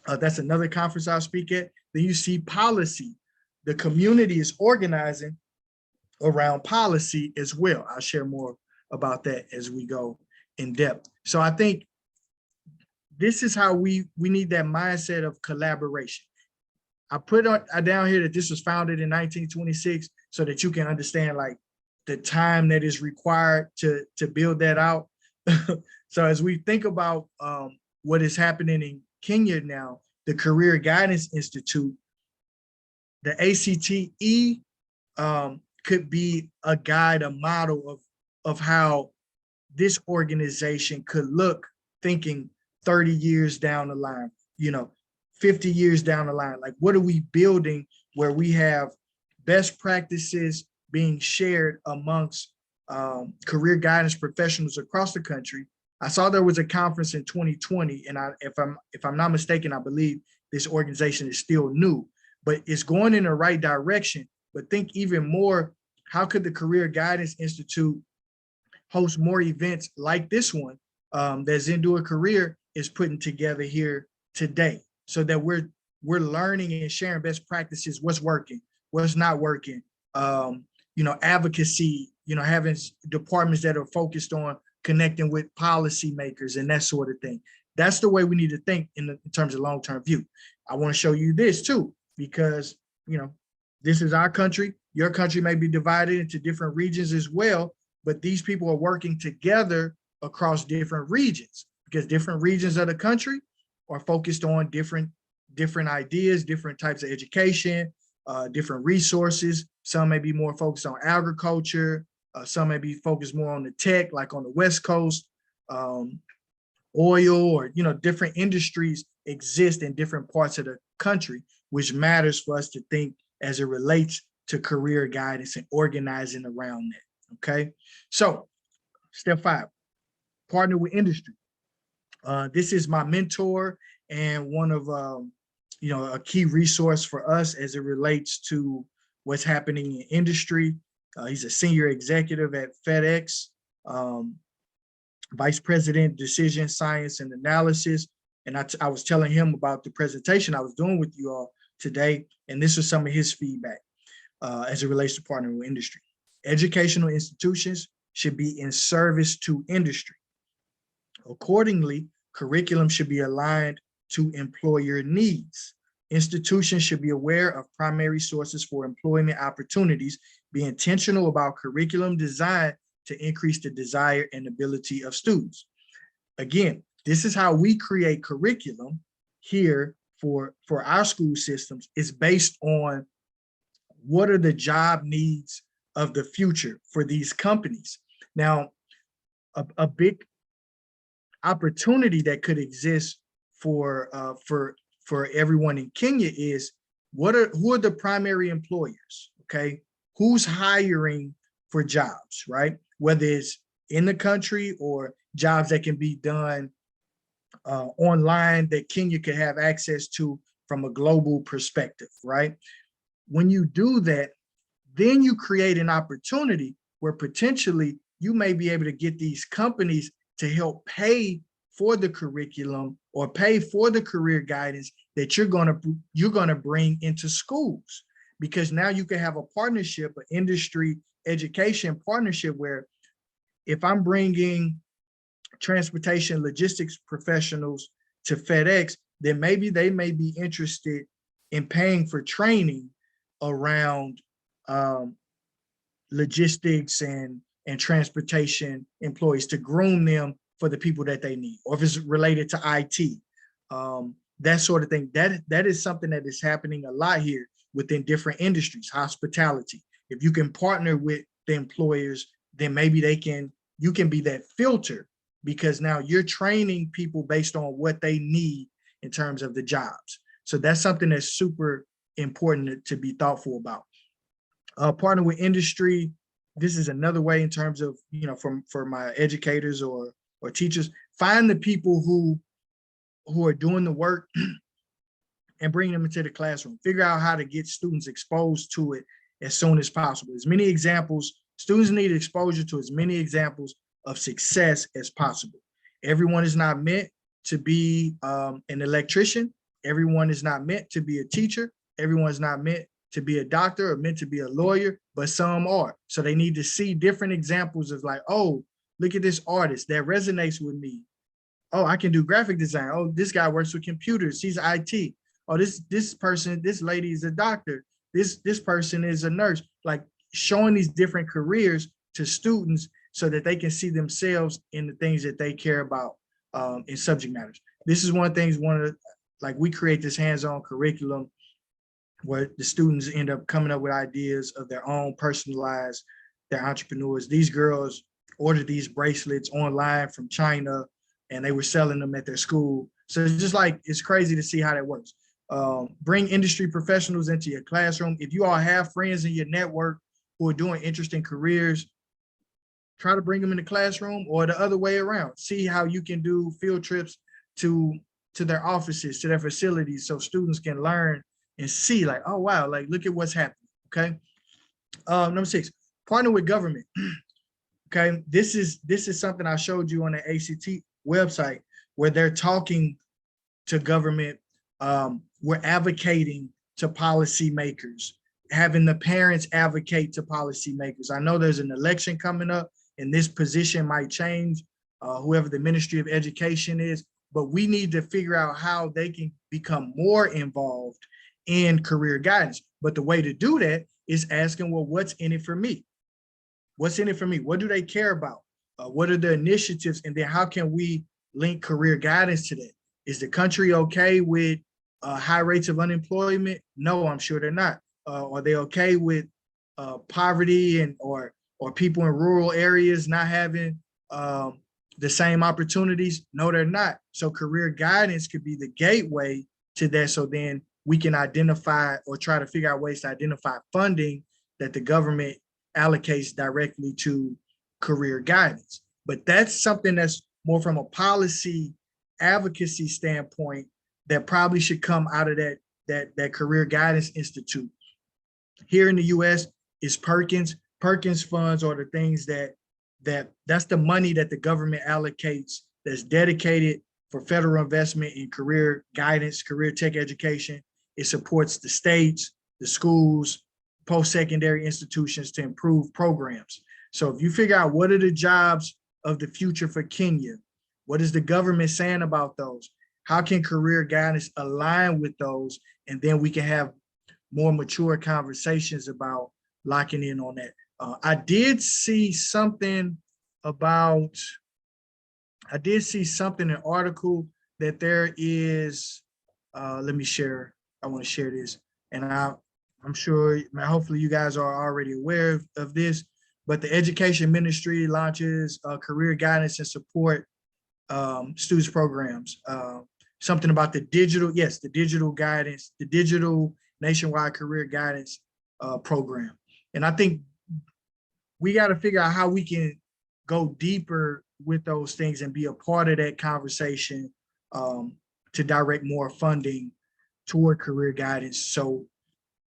That's another conference I'll speak at. Then you see policy. The community is organizing around policy as well. I'll share more about that as we go in depth. So I think this is how we need that mindset of collaboration. I put down here that this was founded in 1926 so that you can understand like the time that is required to build that out. So as we think about what is happening in Kenya now, the Career Guidance Institute, the ACTE could be a guide, a model of how this organization could look, thinking 30 years down the line, 50 years down the line. Like, what are we building where we have best practices being shared amongst career guidance professionals across the country? I saw there was a conference in 2020, and if I'm not mistaken, I believe this organization is still new, but it's going in the right direction. But think even more, how could the Career Guidance Institute host more events like this one that ZinduaKaria is putting together here today, so that we're learning and sharing best practices, what's working, what's not working, advocacy, having departments that are focused on connecting with policymakers and that sort of thing. That's the way we need to think in terms of long-term view. I want to show you this too, because, this is our country. Your country may be divided into different regions as well, but these people are working together across different regions, because different regions of the country are focused on different ideas, different types of education, different resources. Some may be more focused on agriculture. Some may be focused more on the tech, like on the West Coast, oil, or, different industries exist in different parts of the country, which matters for us to think as it relates to career guidance and organizing around that. Okay. So step 5, partner with industry. This is my mentor and one of, a key resource for us as it relates to what's happening in industry. He's a senior executive at FedEx, vice president, decision science and analysis. And I was telling him about the presentation I was doing with you all today, and this was some of his feedback as it relates to partnering with industry. Educational institutions should be in service to industry. Accordingly, curriculum should be aligned to employer needs. Institutions should be aware of primary sources for employment opportunities, be intentional about curriculum design to increase the desire and ability of students. Again, this is how we create curriculum here for our school systems. Is based on what are the job needs of the future for these companies. Now, a big opportunity that could exist for everyone in Kenya is who are the primary employers? Okay, who's hiring for jobs, right? Whether it's in the country or jobs that can be done online that Kenya could have access to from a global perspective, right? When you do that, then you create an opportunity where potentially you may be able to get these companies to help pay for the curriculum or pay for the career guidance that you're gonna bring into schools, because now you can have a partnership, an industry education partnership, where if I'm bringing transportation logistics professionals to FedEx, then maybe they may be interested in paying for training around logistics and transportation employees to groom them for the people that they need, or if it's related to IT, that sort of thing. That is something that is happening a lot here within different industries, hospitality. If you can partner with the employers, then maybe you can be that filter, because now you're training people based on what they need in terms of the jobs. So that's something that's super important to be thoughtful about. Partner with industry. This is another way in terms of, for my educators or teachers, find the people who are doing the work and bring them into the classroom. Figure out how to get students exposed to it as soon as possible. As many examples, students need exposure to as many examples of success as possible. Everyone is not meant to be an electrician. Everyone is not meant to be a teacher. Everyone is not meant to be a doctor or meant to be a lawyer, but some are. So they need to see different examples of like, oh, look at this artist that resonates with me. Oh, I can do graphic design. Oh, this guy works with computers. He's IT. Oh, this lady is a doctor. This person is a nurse. Like showing these different careers to students so that they can see themselves in the things that they care about in subject matters. This is one of the things, we create this hands-on curriculum where the students end up coming up with ideas of their own, personalized, they're entrepreneurs. These girls ordered these bracelets online from China and they were selling them at their school. So it's just it's crazy to see how that works. Bring industry professionals into your classroom. If you all have friends in your network who are doing interesting careers, try to bring them in the classroom, or the other way around. See how you can do field trips to their offices, to their facilities, so students can learn and see like, oh, wow, like look at what's happening, okay? Number 6, partner with government. Okay, this is something I showed you on the ACT website where they're talking to government. We're advocating to policymakers, having the parents advocate to policymakers. I know there's an election coming up and this position might change, whoever the Ministry of Education is, but we need to figure out how they can become more involved in career guidance. But the way to do that is asking, well, what's in it for me? What's in it for me? What do they care about? What are the initiatives? And then how can we link career guidance to that? Is the country okay with high rates of unemployment? No, I'm sure they're not. Are they okay with poverty or people in rural areas not having the same opportunities? No, they're not. So career guidance could be the gateway to that. So then we can identify or try to figure out ways to identify funding that the government allocates directly to career guidance. But that's something that's more from a policy advocacy standpoint that probably should come out of that Career Guidance Institute. Here in the US is Perkins. Perkins funds are the things that's the money that the government allocates that's dedicated for federal investment in career guidance, career tech education. It supports the states, the schools, post-secondary institutions to improve programs. So if you figure out what are the jobs of the future for Kenya, what is the government saying about those? How can career guidance align with those? And then we can have more mature conversations about locking in on that. I did see something, an article that there is, let me share. I want to share this. And I'm sure, hopefully you guys are already aware of this, but the Education Ministry launches career guidance and support students programs. Something about the digital guidance, the digital nationwide career guidance program. And I think we got to figure out how we can go deeper with those things and be a part of that conversation to direct more funding toward career guidance so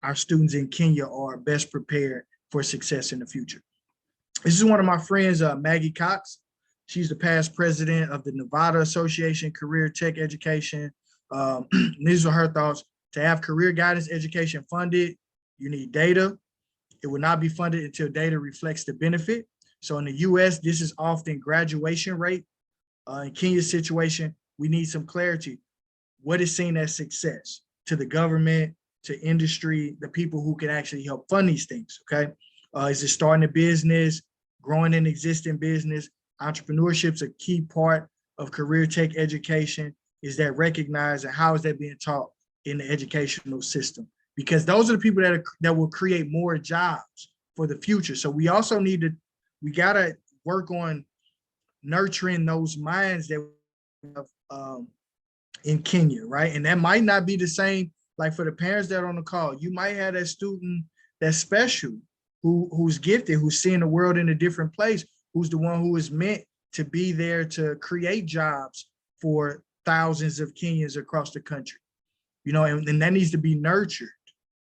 our students in Kenya are best prepared for success in the future. This is one of my friends, Maggie Cox. She's the past president of the Nevada Association Career Tech Education. These are her thoughts. To have career guidance education funded, you need data. It will not be funded until data reflects the benefit. So in the US, this is often graduation rate. In Kenya's situation, we need some clarity. What is seen as success to the government, to industry, the people who can actually help fund these things, okay? Is it starting a business, growing an existing business? Entrepreneurship's a key part of career tech education. Is that recognized, and how is that being taught in the educational system? Because those are the people that will create more jobs for the future. So we also need to, we gotta work on nurturing those minds that we have in Kenya, right? And that might not be the same, like for the parents that are on the call, you might have that student that's special, who's gifted, who's seeing the world in a different place, who's the one who is meant to be there to create jobs for thousands of Kenyans across the country, you know, and that needs to be nurtured,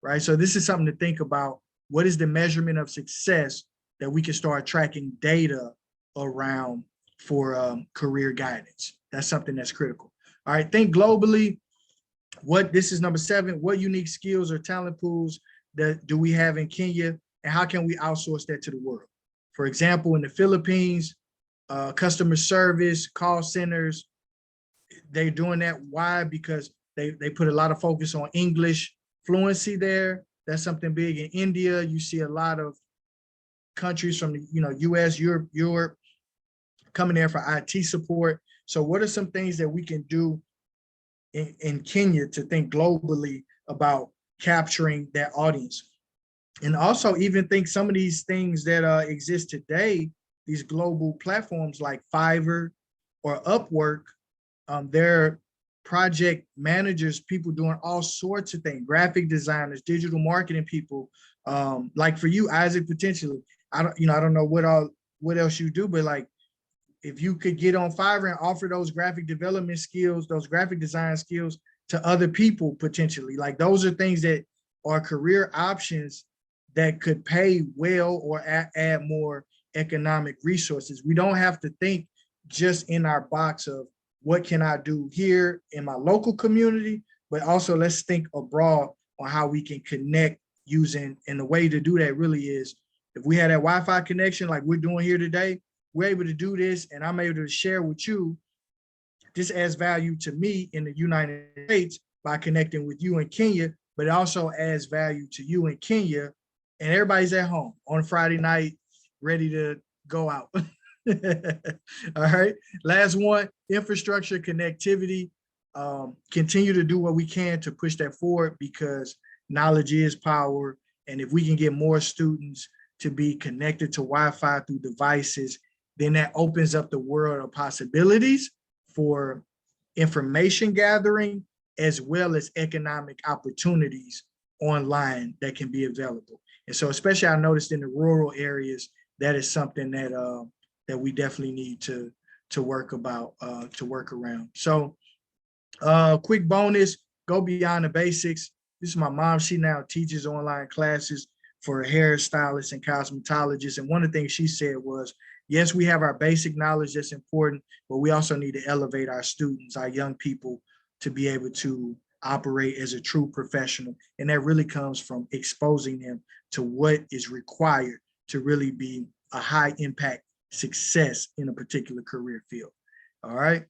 right? So this is something to think about. What is the measurement of success that we can start tracking data around for career guidance? That's something that's critical. All right, think globally. This is number 7, what unique skills or talent pools that do we have in Kenya, and how can we outsource that to the world? For example, in the Philippines, customer service, call centers, they're doing that. Why? Because they put a lot of focus on English fluency there. That's something big. In India, you see a lot of countries from the US, Europe coming there for IT support. So what are some things that we can do in Kenya to think globally about capturing that audience? And also even think some of these things that exist today, these global platforms like Fiverr or Upwork, they're project managers, people doing all sorts of things, graphic designers, digital marketing people. Like for you, Isaac, potentially, I don't know what else you do, but like, if you could get on Fiverr and offer those graphic development skills, those graphic design skills to other people potentially, like those are things that are career options that could pay well or add more economic resources. We don't have to think just in our box of what can I do here in my local community, but also let's think abroad on how we can connect using, and the way to do that really is, if we had that Wi-Fi connection like we're doing here today, we're able to do this, and I'm able to share with you. This adds value to me in the United States by connecting with you in Kenya, but it also adds value to you in Kenya, and everybody's at home on Friday night, ready to go out. All right, last one, infrastructure, connectivity. Continue to do what we can to push that forward, because knowledge is power. And if we can get more students to be connected to Wi-Fi through devices, then that opens up the world of possibilities for information gathering, as well as economic opportunities online that can be available. And so especially I noticed in the rural areas, that is something that that we definitely need to work around. So quick bonus, go beyond the basics. This is my mom. She now teaches online classes for hairstylists and cosmetologists. And one of the things she said was, yes, we have our basic knowledge that's important, but we also need to elevate our students, our young people, to be able to operate as a true professional. And that really comes from exposing them to what is required to really be a high impact success in a particular career field. All right.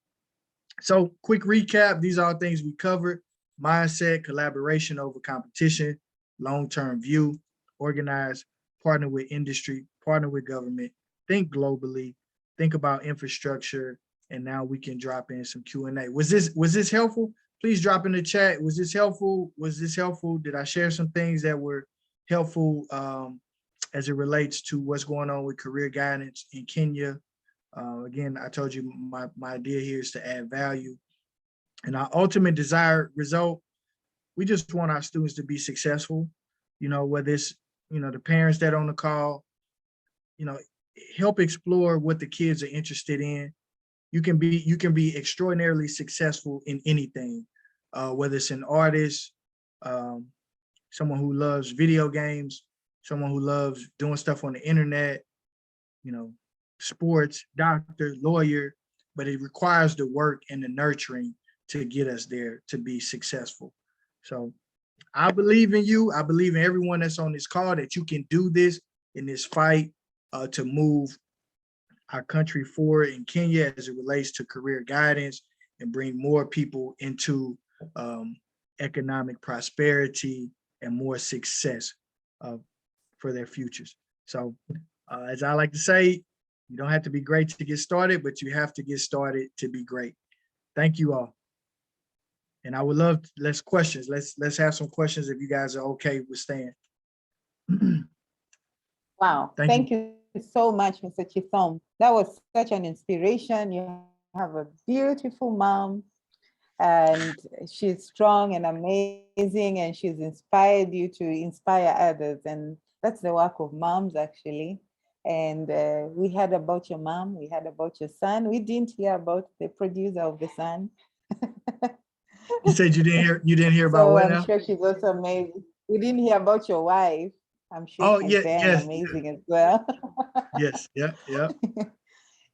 So quick recap, these are all things we covered: mindset, collaboration over competition, long-term view, organize, partner with industry, partner with government, think globally, think about infrastructure, and now we can drop in some Q&A. Was this helpful? Please drop in the chat. Was this helpful? Was this helpful? Did I share some things that were helpful as it relates to what's going on with career guidance in Kenya? Again, I told you my idea here is to add value. And our ultimate desired result, we just want our students to be successful, whether it's, the parents that are on the call, help explore what the kids are interested in. You can be extraordinarily successful in anything, whether it's an artist, someone who loves video games, someone who loves doing stuff on the internet, sports, doctor, lawyer, but it requires the work and the nurturing to get us there to be successful. So I believe in you. I believe in everyone that's on this call that you can do this in this fight to move our country forward in Kenya as it relates to career guidance and bring more people into economic prosperity and more success for their futures. So as I like to say, you don't have to be great to get started, but you have to get started to be great. Thank you all. And I would love, let's have some questions if you guys are okay with staying. Wow, thank you so much, Mr. Chisom. That was such an inspiration. You have a beautiful mom, and she's strong and amazing, and she's inspired you to inspire others. And that's the work of moms, actually. And we heard about your mom, we heard about your son. We didn't hear about the producer of the son. You said you didn't hear about so what I'm now? sure she's also amazing. We didn't hear about your wife. I'm sure she's there and amazing as well. Yes, yeah.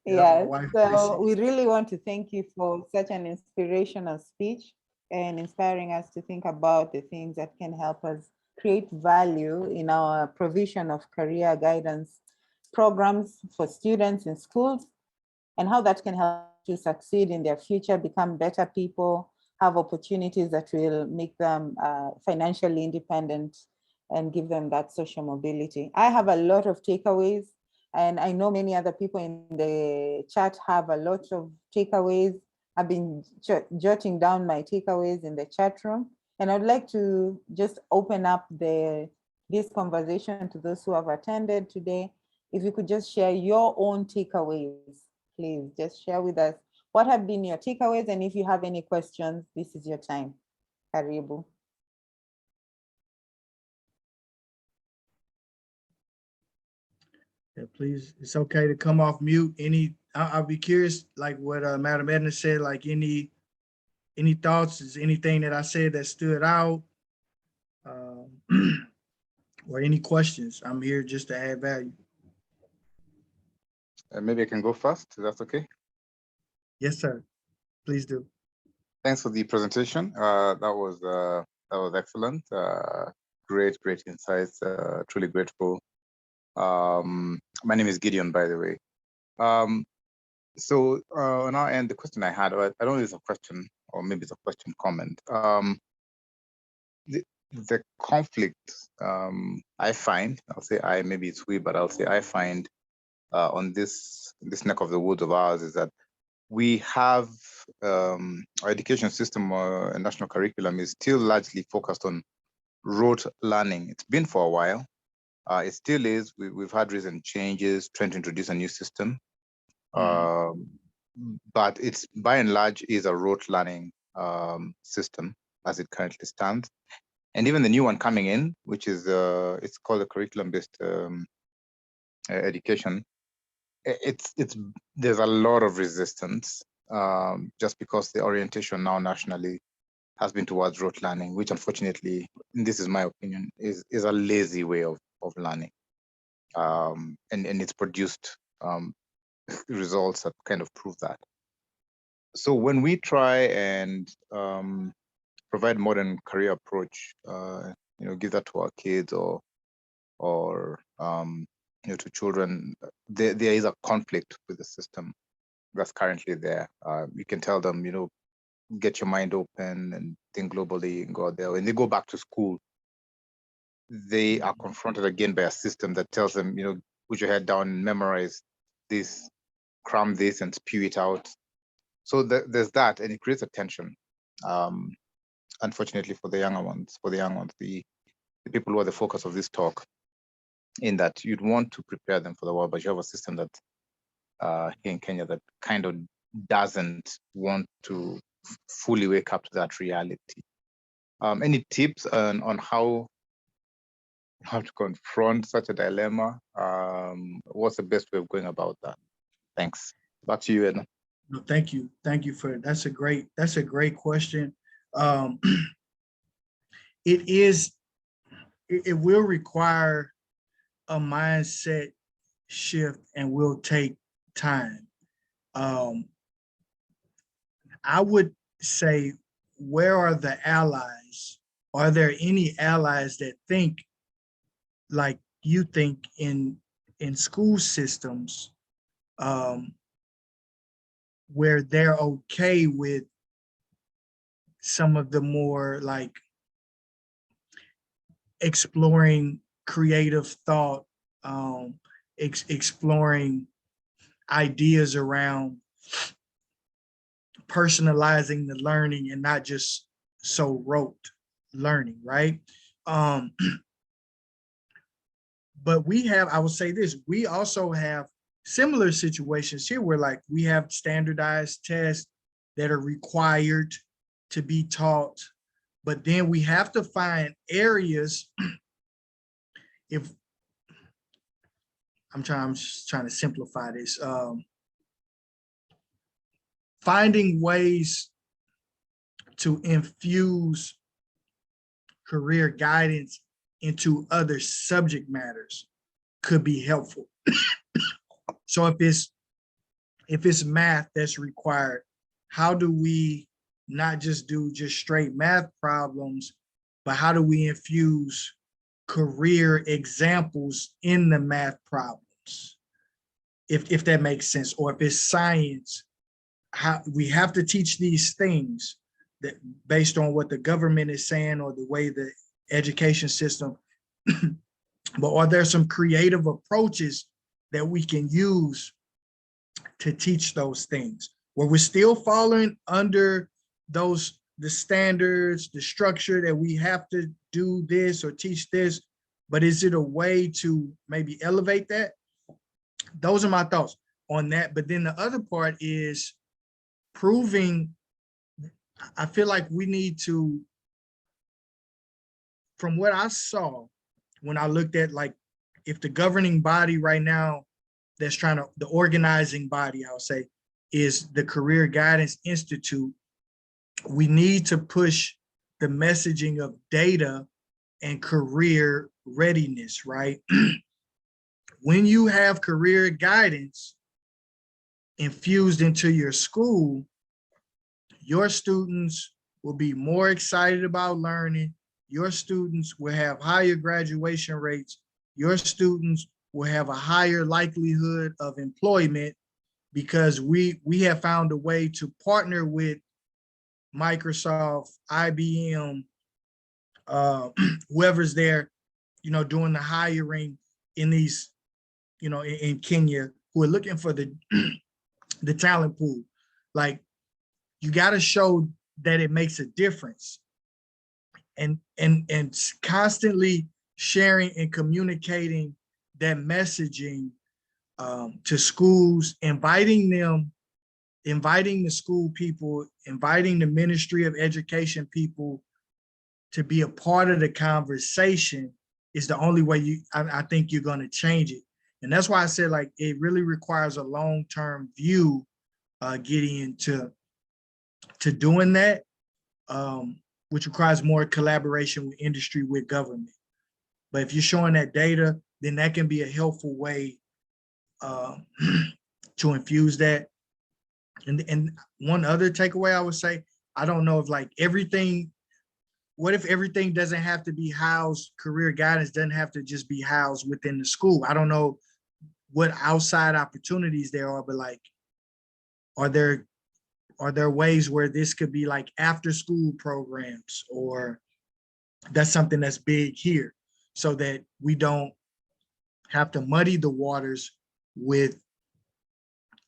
Yeah, wife, so we really want to thank you for such an inspirational speech and inspiring us to think about the things that can help us create value in our provision of career guidance programs for students in schools, and how that can help to succeed in their future, become better people, have opportunities that will make them financially independent and give them that social mobility. I have a lot of takeaways, and I know many other people in the chat have a lot of takeaways. I've been jotting down my takeaways in the chat room, and I'd like to just open up this conversation to those who have attended today. If you could just share your own takeaways, please just share with us what have been your takeaways, and if you have any questions, this is your time. Karibu. Yeah, please, it's okay to come off mute. I'll be curious, like what Madam Edna said, like any thoughts, is anything that I said that stood out, or any questions. I'm here just to add value. Maybe I can go first, if that's okay. Yes, sir. Please do. Thanks for the presentation. That was excellent. Great insights. Truly grateful. My name is Gideon, by the way. So on our end, the question I had, I don't know if it's a question or maybe it's a question comment. The conflict I find, I'll say I, maybe it's we, but I'll say I find on this neck of the woods of ours is that we have our education system or national curriculum is still largely focused on rote learning. It's been for a while. It still is. We've had recent changes, trying to introduce a new system. But it's by and large is a rote learning system as it currently stands. And even the new one coming in, which is it's called a curriculum-based education. There's a lot of resistance just because the orientation now nationally has been towards rote learning, which unfortunately, and this is my opinion, is a lazy way of learning. And it's produced results that kind of prove that. So when we try and provide modern career approach, give that to our kids or to children, there is a conflict with the system that's currently there. You can tell them, get your mind open and think globally and go out there. When they go back to school, they are confronted again by a system that tells them, put your head down and memorize this, cram this and spew it out. So there's that, and it creates a tension. Unfortunately for the younger ones, the people who are the focus of this talk, in that you'd want to prepare them for the world, but you have a system that here in Kenya that kind of doesn't want to fully wake up to that reality. Any tips on how to confront such a dilemma? What's the best way of going about that? Thanks. Back to you, Edna. No, thank you for it. That's a great question. It will require a mindset shift and will take time. I would say, where are the allies? Are there any allies that think like you think in school systems where they're okay with some of the more like exploring creative thought, exploring ideas around personalizing the learning and not just so rote learning, right? But we have, I would say this, we also have similar situations here where like we have standardized tests that are required to be taught, but then we have to find areas if I'm just trying to simplify this, finding ways to infuse career guidance into other subject matters could be helpful. So if it's math that's required, how do we not just do just straight math problems, but how do we infuse career examples in the math problems? If that makes sense. Or if it's science, how we have to teach these things that based on what the government is saying or the way the education system, but are there some creative approaches that we can use to teach those things where we're still falling under the standards, the structure that we have to do this or teach this, but is it a way to maybe elevate that? Those are my thoughts on that. But then the other part is proving, I feel like we need to, from what I saw, when I looked at like, if the governing body right now that's trying to, the organizing body, I'll say, is the Career Guidance Institute, we need to push the messaging of data and career readiness, right? When you have career guidance infused into your school, your students will be more excited about learning. Your students will have higher graduation rates. Your students will have a higher likelihood of employment because we have found a way to partner with Microsoft, IBM, whoever's there, doing the hiring in these, in Kenya, who are looking for the the talent pool. Like, you got to show that it makes a difference, and constantly sharing and communicating that messaging to schools, inviting the school people, inviting the Ministry of Education people to be a part of the conversation is the only way I think you're going to change it. And that's why I said, like, it really requires a long-term view, getting into doing that, which requires more collaboration with industry, with government. But if you're showing that data, then that can be a helpful way to infuse that. And one other takeaway I would say, I don't know if like everything, what if everything doesn't have to be housed, career guidance doesn't have to just be housed within the school? I don't know what outside opportunities there are, but like, are there ways where this could be like after school programs, or that's something that's big here, so that we don't have to muddy the waters with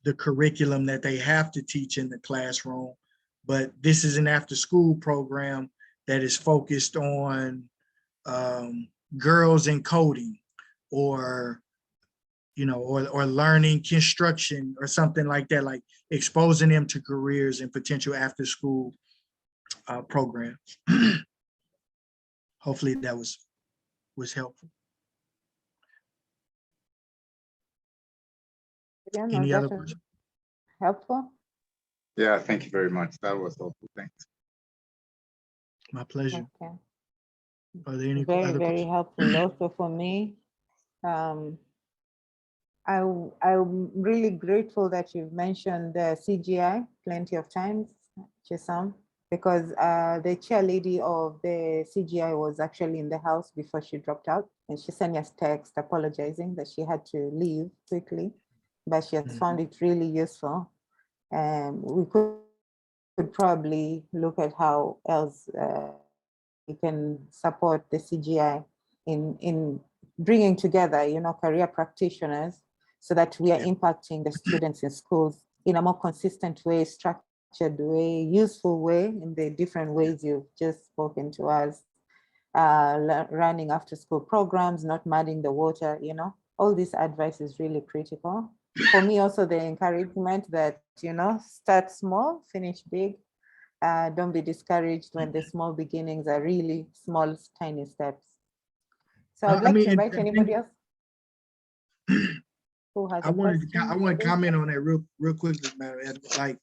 the curriculum that they have to teach in the classroom, but this is an after school program that is focused on girls in coding, or or learning construction or something like that, like exposing them to careers and potential after school programs. Hopefully that was helpful. Yeah, no, Any other that was questions? helpful. Yeah, thank you very much. That was helpful. Thanks. My pleasure. Okay. Are there any Very, other very questions? helpful also for me. I'm really grateful that you've mentioned the CGI plenty of times, Chisom, because the chair lady of the CGI was actually in the house before she dropped out, and she sent us text apologizing that she had to leave quickly. but she has found it really useful. And we could probably look at how else we can support the CGI in bringing together, career practitioners, so that we are impacting the students in schools in a more consistent way, structured way, useful way, in the different ways you've just spoken to us. Running after school programs, not muddying the water, all this advice is really critical. For me, also the encouragement that, start small, finish big. Don't be discouraged when the small beginnings are really small, tiny steps. So I'd like to invite anybody else who has I want to comment on that real quickly, man. Like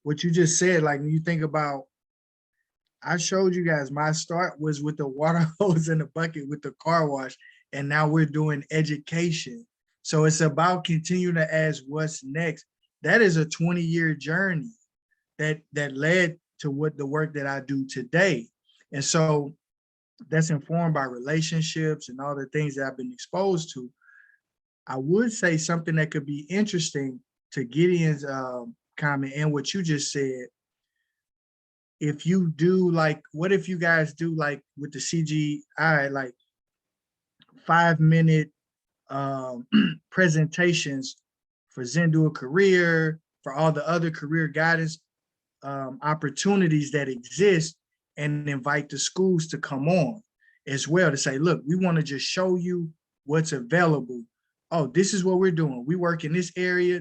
what you just said, like when you think about, I showed you guys my start was with the water hose in the bucket with the car wash, and now we're doing education. So it's about continuing to ask what's next. That is a 20-year journey that led to what the work that I do today. And so that's informed by relationships and all the things that I've been exposed to. I would say something that could be interesting to Gideon's comment and what you just said. If you do like, what if you guys do like with the CGI, like 5-minute presentations for ZinduaKaria, for all the other career guidance opportunities that exist, and invite the schools to come on as well to say, look, we want to just show you what's available. Oh, this is what we're doing. We work in this area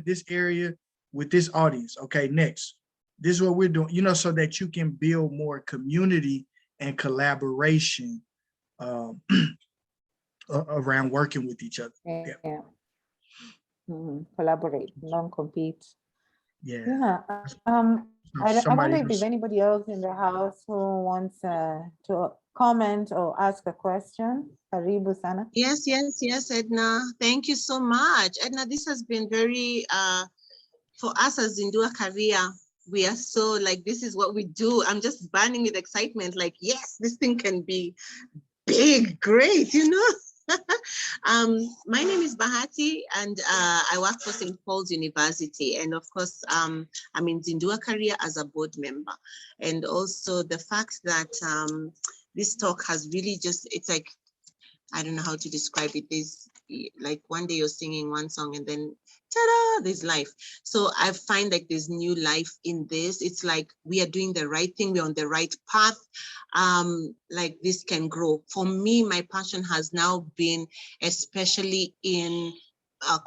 with this audience. Okay, next. This is what we're doing, so that you can build more community and collaboration around working with each other. Yeah. Collaborate, non-compete. Yeah. I wonder if there's anybody else in the house who wants to comment or ask a question. Karibu sana. Yes, Edna. Thank you so much. Edna, this has been very, for us as ZinduaKaria, we are so like, this is what we do. I'm just burning with excitement. Like, yes, this thing can be big, great, My name is Bahati, and I work for St. Paul's University. And of course, I'm in ZinduaKaria as a board member. And also the fact that this talk has really just, it's like, I don't know how to describe it. There's like one day you're singing one song and then ta-da, there's life. So I find like there's new life in this. It's like we are doing the right thing. We're on the right path. Like this can grow. For me, my passion has now been especially in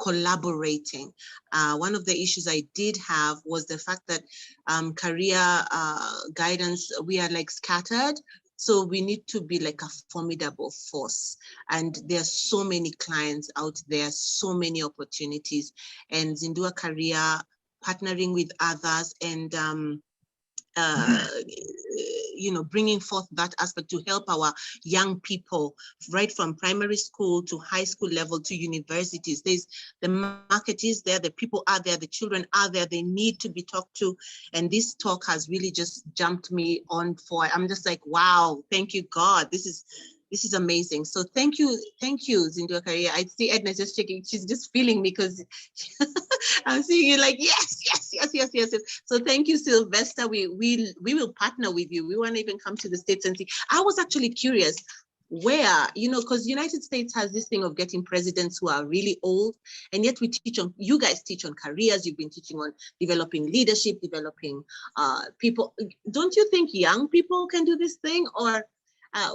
collaborating. One of the issues I did have was the fact that career guidance, we are like scattered. So we need to be like a formidable force. And there are so many clients out there, so many opportunities. And ZinduaKaria partnering with others and bringing forth that aspect to help our young people, right from primary school to high school level to universities. The market is there, the people are there, the children are there, they need to be talked to. And this talk has really just jumped me on for, I'm just like, wow, thank you, God. This is amazing. So thank you, ZinduaKaria. I see Edna just checking, she's just feeling me because I'm seeing you like, yes. So thank you, Sylvester. We will partner with you. We want to even come to the States and see. I was actually curious where, because United States has this thing of getting presidents who are really old, and yet you guys teach on careers, you've been teaching on developing leadership, developing people. Don't you think young people can do this thing, or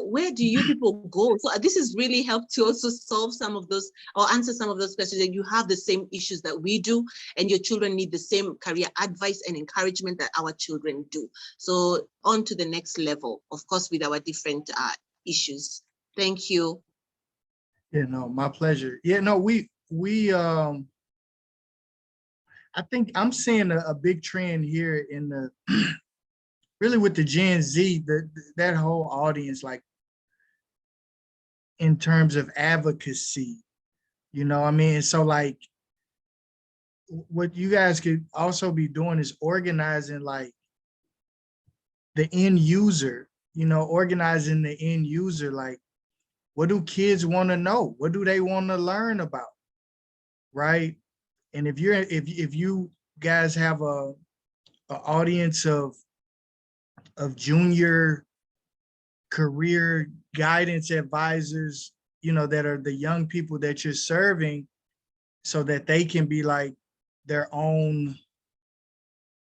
where do you people go? So this has really helped to also solve some of those or answer some of those questions, that you have the same issues that we do and your children need the same career advice and encouragement that our children do. So on to the next level, of course, with our different issues. Thank you. Yeah, no, my pleasure. Yeah, no, we I think I'm seeing a big trend here in the really with the Gen Z, that whole audience, like in terms of advocacy, I mean? So like what you guys could also be doing is organizing like the end user, organizing the end user, like what do kids want to know? What do they want to learn about? Right. And if you guys have a audience of junior career guidance advisors, you know, that are the young people that you're serving, so that they can be like their own,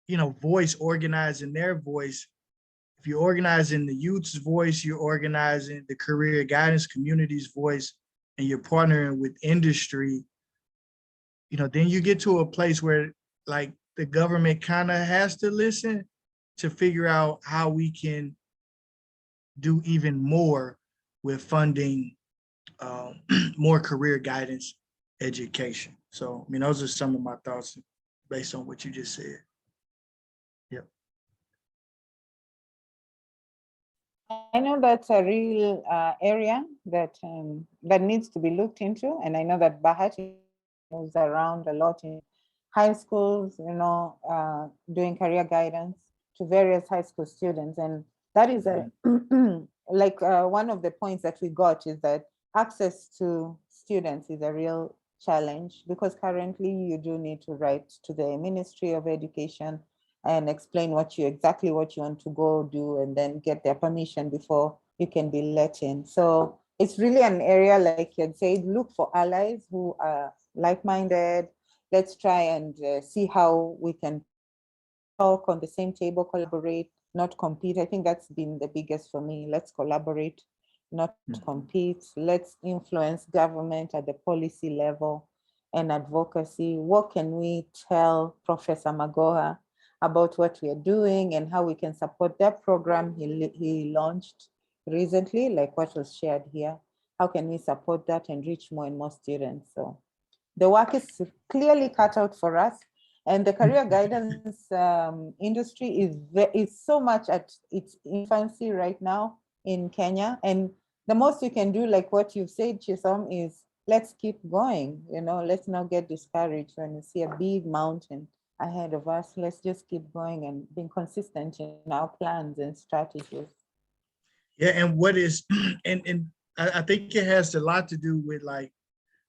you know, voice, organizing their voice. If you're organizing the youth's voice, you're organizing the career guidance community's voice, and you're partnering with industry, you know, then you get to a place where like the government kind of has to listen to figure out how we can do even more with funding more career guidance education. So, I mean, those are some of my thoughts based on what you just said. Yep. I know that's a real area that that needs to be looked into, and I know that Bahati moves around a lot in high schools, you know, doing career guidance to various high school students, and that is a like one of the points that we got is that access to students is a real challenge, because currently you do need to write to the Ministry of Education and explain exactly what you want to go do, and then get their permission before you can be let in. So it's really an area, like you had said, look for allies who are like-minded. Let's try and see how we can talk on the same table, collaborate, not compete. I think that's been the biggest for me. Let's collaborate, not compete. Let's influence government at the policy level and advocacy. What can we tell Professor Magoha about what we are doing and how we can support that program he launched recently, like what was shared here? How can we support that and reach more and more students? So the work is clearly cut out for us. And the career guidance industry is so much at its infancy right now in Kenya. And the most we can do, like what you've said, Chisom, is let's keep going. You know, let's not get discouraged when we see a big mountain ahead of us. Let's just keep going and being consistent in our plans and strategies. Yeah, and what is, and I think it has a lot to do with, like,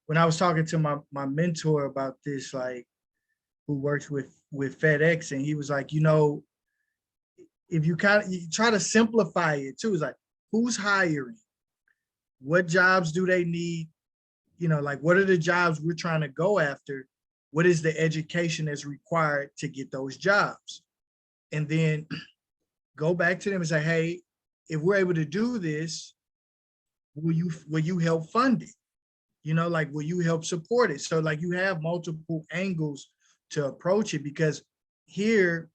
when I was talking to my mentor about this, like, who works with FedEx, and he was like, you know, if you try to simplify it too, it's like, who's hiring? What jobs do they need? You know, like, what are the jobs we're trying to go after? What is the education that's required to get those jobs? And then go back to them and say, hey, if we're able to do this, will you help fund it? You know, like, will you help support it? So, like, you have multiple angles to approach it, because here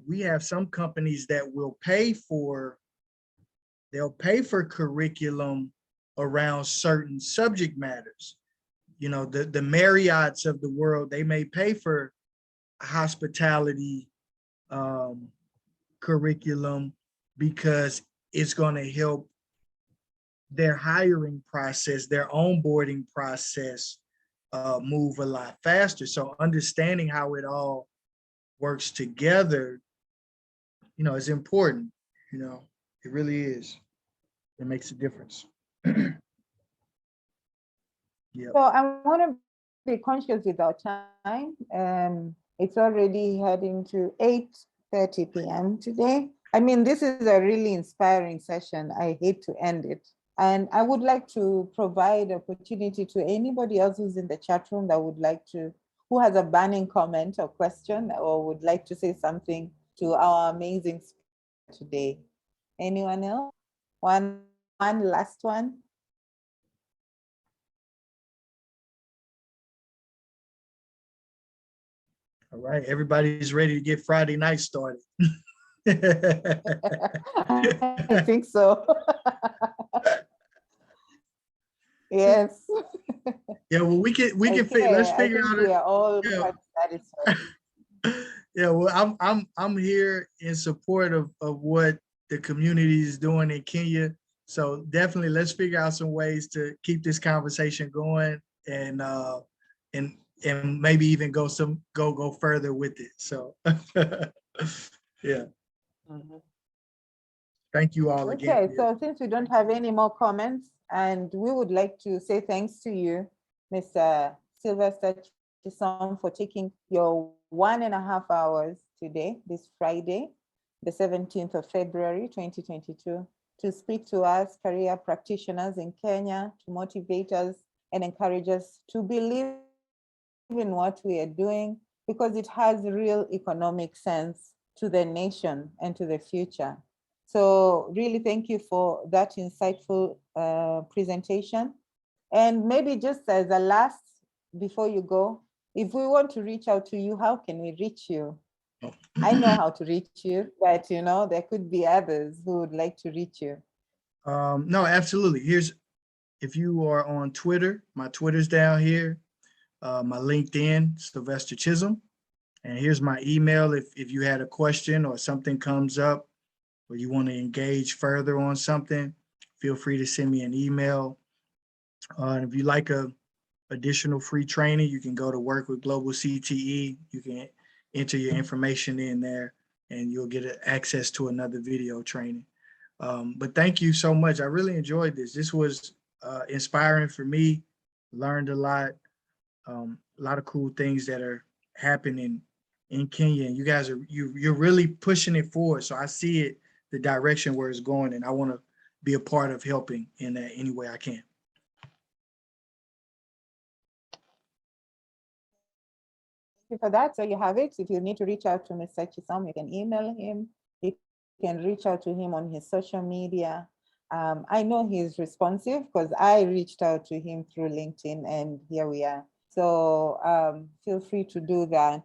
we have some companies that will pay for curriculum around certain subject matters. You know, the Marriotts of the world, they may pay for hospitality curriculum because it's going to help their hiring process, their onboarding process move a lot faster. So understanding how it all works together, you know, is important. You know, it really is. It makes a difference. Yeah. So I want to be conscious with our time. It's already heading to 8:30 p.m. today. I mean, this is a really inspiring session. I hate to end it. And I would like to provide opportunity to anybody else who's in the chat room that would like to, who has a burning comment or question, or would like to say something to our amazing speaker today. Anyone else? One last one. All right, everybody's ready to get Friday night started. I think so. Yes. Yeah, well, let's figure out. We are all quite satisfied. Yeah, well, I'm here in support of what the community is doing in Kenya. So definitely, let's figure out some ways to keep this conversation going, and maybe even go further with it. So yeah. Mhm. Thank you all again. Okay, so since we don't have any more comments, and we would like to say thanks to you, Mr. Sylvester Chisom, for taking your 1.5 hours today, this Friday, the 17th of February, 2022, to speak to us, career practitioners in Kenya, to motivate us and encourage us to believe in what we are doing, because it has real economic sense to the nation and to the future. So really thank you for that insightful presentation. And maybe just as a last, before you go, if we want to reach out to you, how can we reach you? I know how to reach you, but you know, there could be others who would like to reach you. No, absolutely. If you are on Twitter, my Twitter's down here. My LinkedIn, Sylvester Chisom. And here's my email. If you had a question or something comes up or you want to engage further on something, feel free to send me an email. And if you like additional free training, you can go to Work with Global CTE. You can enter your information in there and you'll get access to another video training. But thank you so much. I really enjoyed this. This was inspiring for me, learned a lot of cool things that are happening in Kenya. And you guys you're really pushing it forward. So I see it, the direction where it's going, and I want to be a part of helping in that any way I can. Thank you for that. So you have it. If you need to reach out to Mr. Chisom, you can email him. You can reach out to him on his social media. I know he's responsive because I reached out to him through LinkedIn, and here we are. So feel free to do that.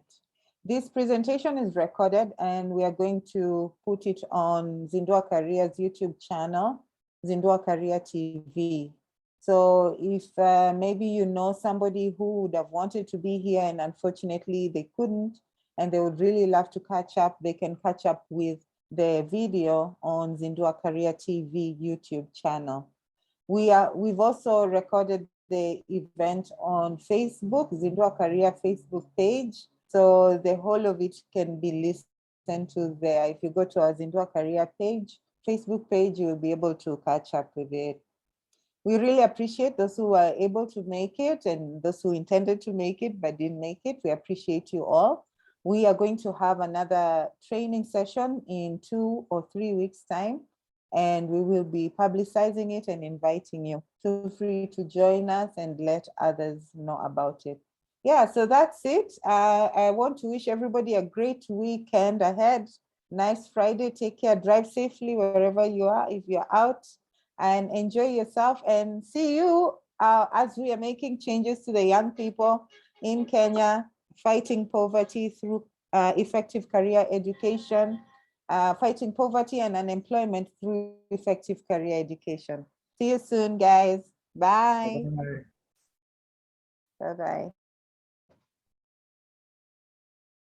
This presentation is recorded and we are going to put it on ZinduaKaria's YouTube channel, ZinduaKaria TV. So if maybe you know somebody who would have wanted to be here and unfortunately they couldn't, and they would really love to catch up, they can catch up with the video on ZinduaKaria TV YouTube channel. We've also recorded the event on Facebook, ZinduaKaria Facebook page. So the whole of it can be listened to there. If you go to our ZinduaKaria page, Facebook page, you will be able to catch up with it. We really appreciate those who were able to make it and those who intended to make it but didn't make it. We appreciate you all. We are going to have another training session in 2 or 3 weeks' time, and we will be publicizing it and inviting you. Feel free to join us and let others know about it. Yeah, so that's it. I want to wish everybody a great weekend ahead. Nice Friday. Take care. Drive safely wherever you are, if you're out, and enjoy yourself. And see you as we are making changes to the young people in Kenya, fighting poverty through effective career education, fighting poverty and unemployment through effective career education. See you soon, guys. Bye. Bye. Bye-bye.